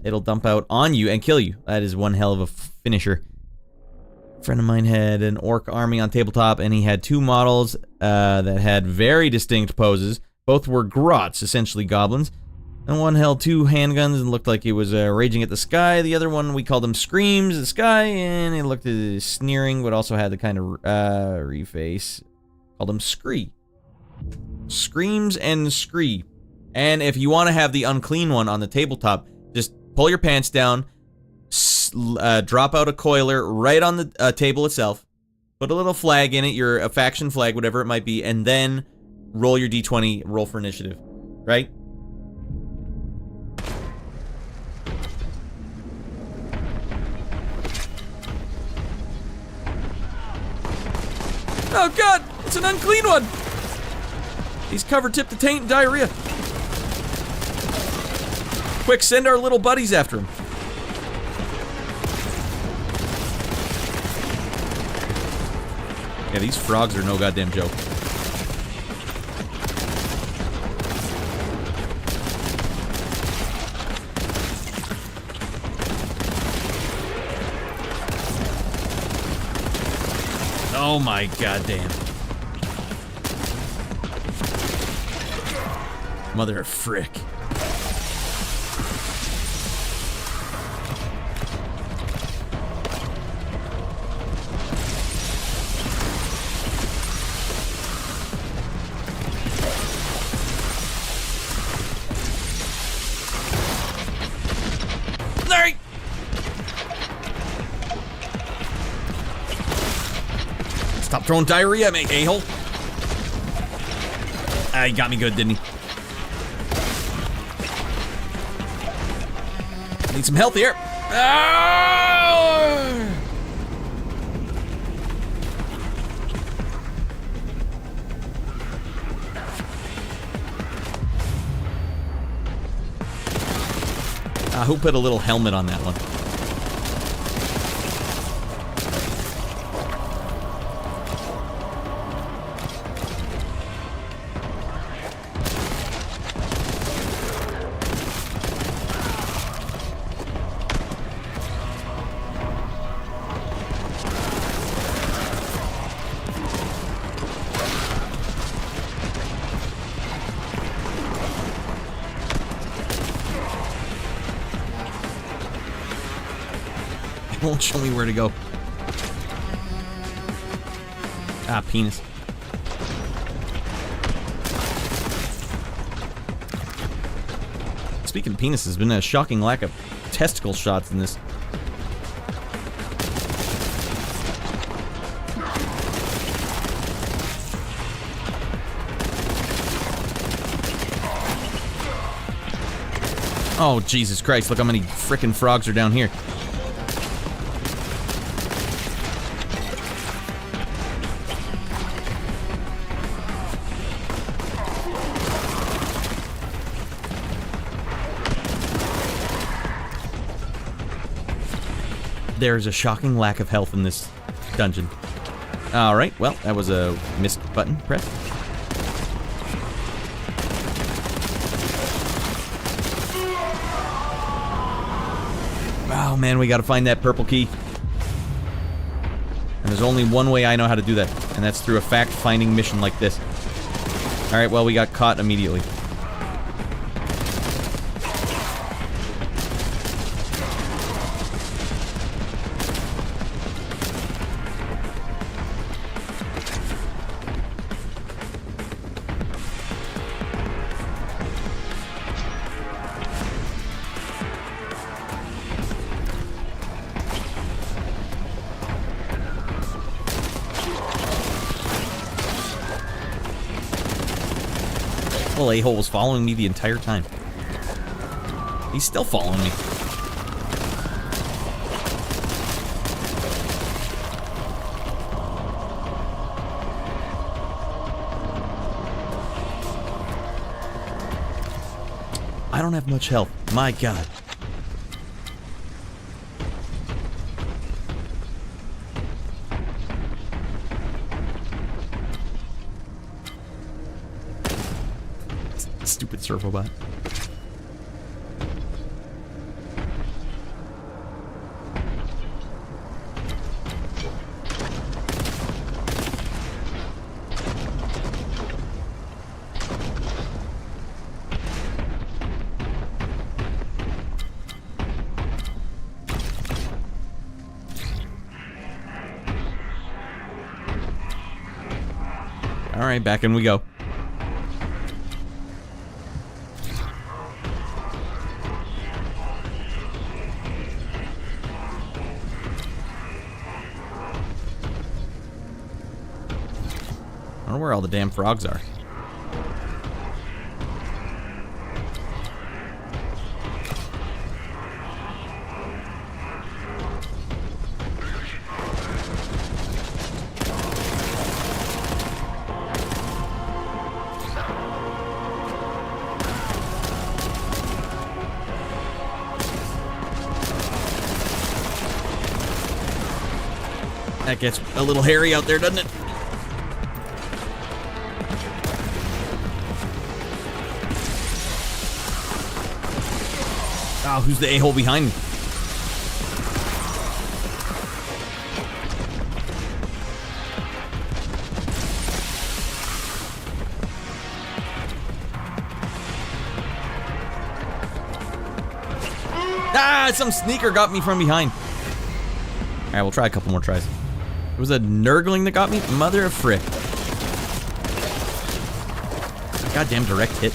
It'll dump out on you and kill you. That is one hell of a finisher. A friend of mine had an orc army on tabletop, and he had 2 models that had very distinct poses. Both were grots, essentially goblins. And one held 2 handguns and looked like he was raging at the sky. The other one, we called him Screams at the sky, and it looked sneering, but also had the kind of reface. Called him Scree. Screams and Scree. And if you want to have the Unclean One on the tabletop, just pull your pants down, drop out a coiler right on the table itself, put a little flag in it, a faction flag, whatever it might be, and then roll your d20, roll for initiative. Right? Oh god, it's an unclean one! He's covered tip to taint and diarrhea. Quick, send our little buddies after him. Yeah, these frogs are no goddamn joke. Oh my goddamn. Mother of frick. Larry! Stop throwing diarrhea at me, a-hole. Ah, he got me good, didn't he? Need some help here. Ah! Who put a little helmet on that one? won't show me where to go. Ah, penis. Speaking of penis, there's been a shocking lack of testicle shots in this. Oh, Jesus Christ, look how many frickin' frogs are down here. There's a shocking lack of health in this dungeon. Alright, well, that was a missed button press. Oh man, we gotta find that purple key. And there's only one way I know how to do that, and that's through a fact-finding mission like this. Alright, well, we got caught immediately. Little a-hole was following me the entire time. He's still following me. I don't have much health. My God. Stupid servo bot. All right, back in we go. I don't know where all the damn frogs are. That gets a little hairy out there, doesn't it? Oh, who's the a-hole behind me? Ah, some sneaker got me from behind. All right, we'll try a couple more tries. It was a nurgling that got me? Mother of frick. Goddamn direct hit.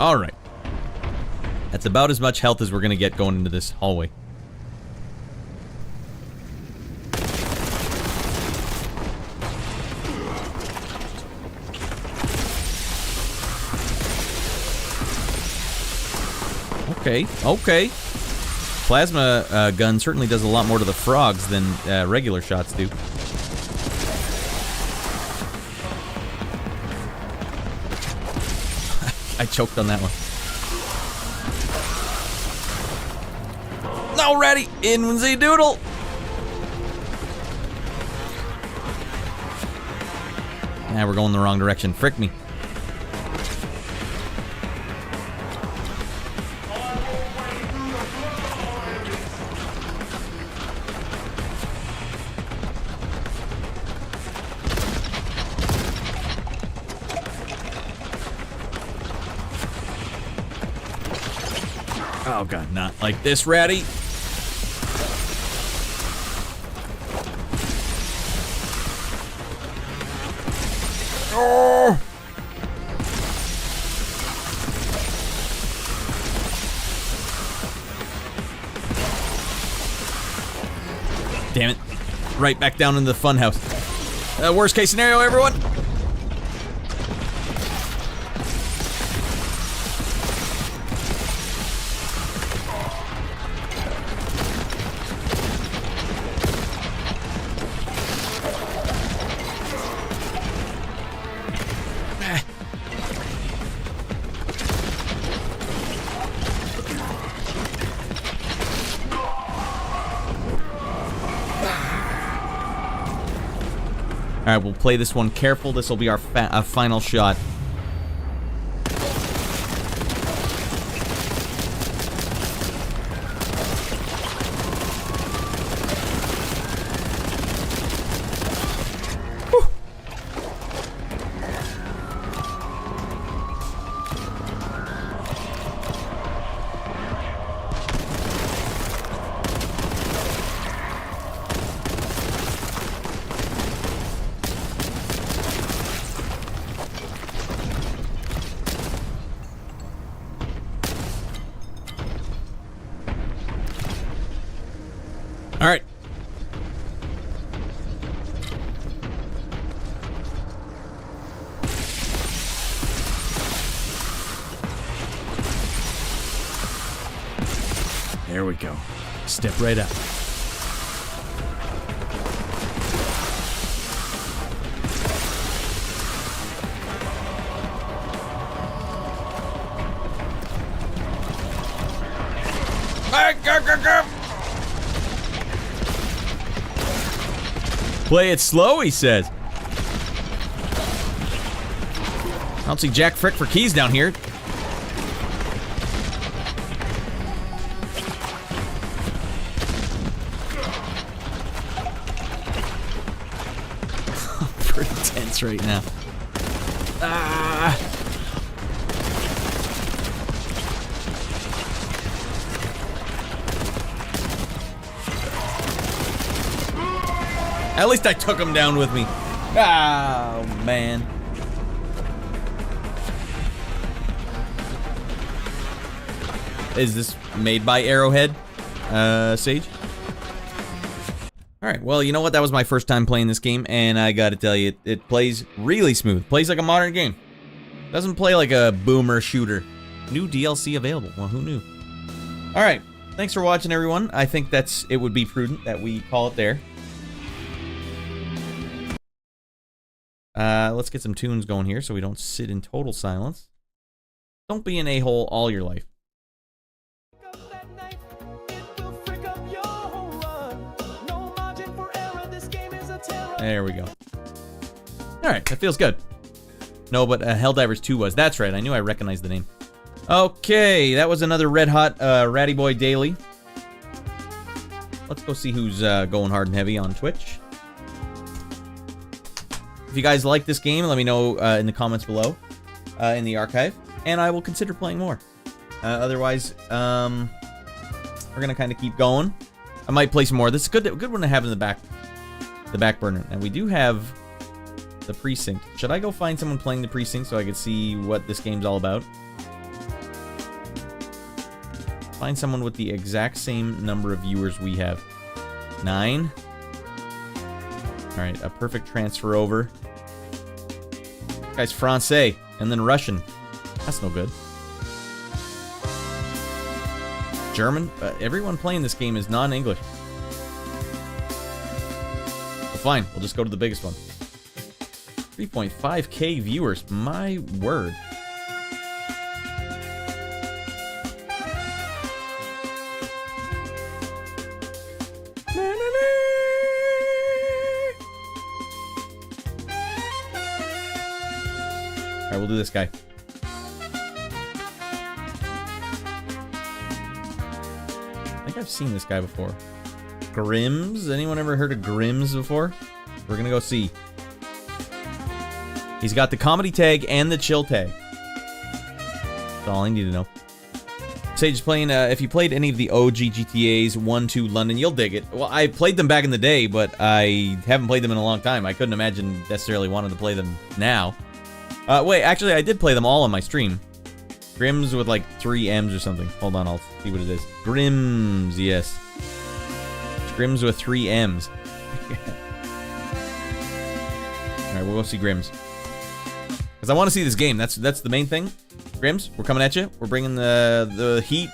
All right. That's about as much health as we're going to get going into this hallway. Okay, okay. Plasma gun certainly does a lot more to the frogs than regular shots do. I choked on that one. Alrighty, in the doodle. Nah, we're going the wrong direction. Frick me. Oh god, not like this, Ratty. Oh! Damn it. Right back down into the funhouse. Worst case scenario, everyone. Alright, we'll play this one careful. This will be our final shot. Whew. All right. There we go. Step right up. Play it slow, he says. I don't see Jack Frick for keys down here. Pretty tense right now. Ah. At least I took him down with me. Oh, man. Is this made by Arrowhead, Sage? Alright, well, you know what? That was my first time playing this game, and I gotta tell you, it plays really smooth. Plays like a modern game. Doesn't play like a boomer shooter. New DLC available. Well, who knew? Alright, thanks for watching, everyone. I think it would be prudent that we call it there. Let's get some tunes going here so we don't sit in total silence. Don't be an a-hole all your life. There we go. Alright, that feels good. No, but Helldivers 2 was. That's right, I knew I recognized the name. Okay, that was another red hot Ratty Boy Daily. Let's go see who's going hard and heavy on Twitch. If you guys like this game, let me know in the comments below, in the archive, and I will consider playing more. Otherwise, we're gonna kind of keep going. I might play some more. This is good one to have in the back burner. And we do have the precinct. Should I go find someone playing the precinct so I can see what this game's all about? Find someone with the exact same number of viewers we have. 9. Alright, a perfect transfer over. This guy's Francais, and then Russian. That's no good. German? Everyone playing this game is non-English. Well, fine, we'll just go to the biggest one. 3.5k viewers, my word. do this guy. I think I've seen this guy before. Grimm's? Anyone ever heard of Grimm's before? We're gonna go see. He's got the comedy tag and the chill tag. That's all I need to know. Sage is playing, if you played any of the OG GTAs, 1, 2, London, you'll dig it. Well, I played them back in the day, but I haven't played them in a long time. I couldn't imagine necessarily wanting to play them now. Wait, actually, I did play them all on my stream. Grimm's with like 3 M's or something. Hold on, I'll see what it is. Grimm's, yes. Grimm's with 3 M's. Alright, we'll go see Grimm's. Because I want to see this game. That's the main thing. Grimm's, we're coming at you. We're bringing the heat.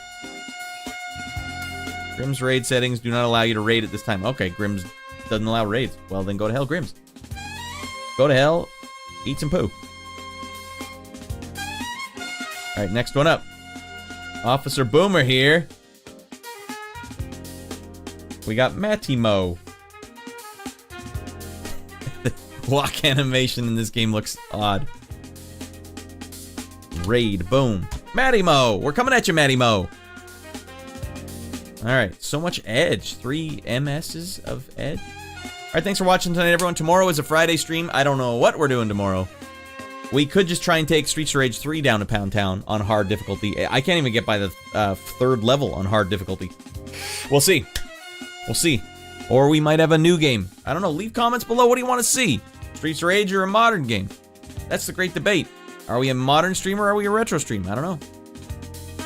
Grimm's raid settings do not allow you to raid at this time. Okay, Grimm's doesn't allow raids. Well, then go to hell, Grimm's. Go to hell. Eat some poo. Alright, next one up. Officer Boomer here. We got Matimo. The walk animation in this game looks odd. Raid, boom. Matimo! We're coming at you, Matimo! Alright, so much edge. 3 MSs of edge. Alright, thanks for watching tonight, everyone. Tomorrow is a Friday stream. I don't know what we're doing tomorrow. We could just try and take Streets of Rage 3 down to Pound Town on hard difficulty. I can't even get by the 3rd level on hard difficulty. We'll see. We'll see. Or we might have a new game. I don't know. Leave comments below. What do you want to see? Streets of Rage or a modern game? That's the great debate. Are we a modern stream or are we a retro stream? I don't know.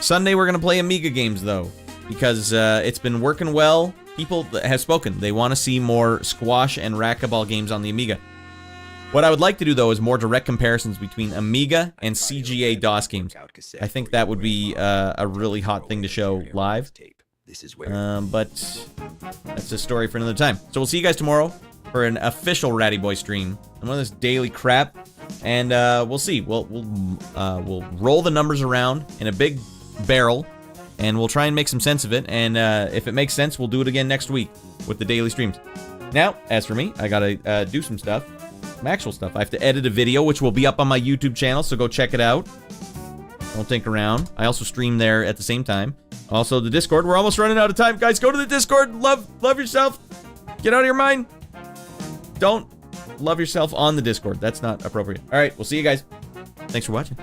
Sunday we're going to play Amiga games, though. Because it's been working well. People have spoken. They want to see more squash and racquetball games on the Amiga. What I would like to do, though, is more direct comparisons between Amiga and CGA DOS games. I think that would be a really hot thing to show live. But that's a story for another time. So we'll see you guys tomorrow for an official Ratty Boy stream. And one of this daily crap. And we'll see. We'll roll the numbers around in a big barrel. And we'll try and make some sense of it. And if it makes sense, we'll do it again next week with the daily streams. Now, as for me, I gotta do some stuff. Some actual stuff. I have to edit a video, which will be up on my YouTube channel, so go check it out. Don't think around. I also stream there at the same time. Also, the Discord. We're almost running out of time, guys. Go to the Discord. Love yourself. Get out of your mind. Don't love yourself on the Discord. That's not appropriate. All right, we'll see you guys. Thanks for watching.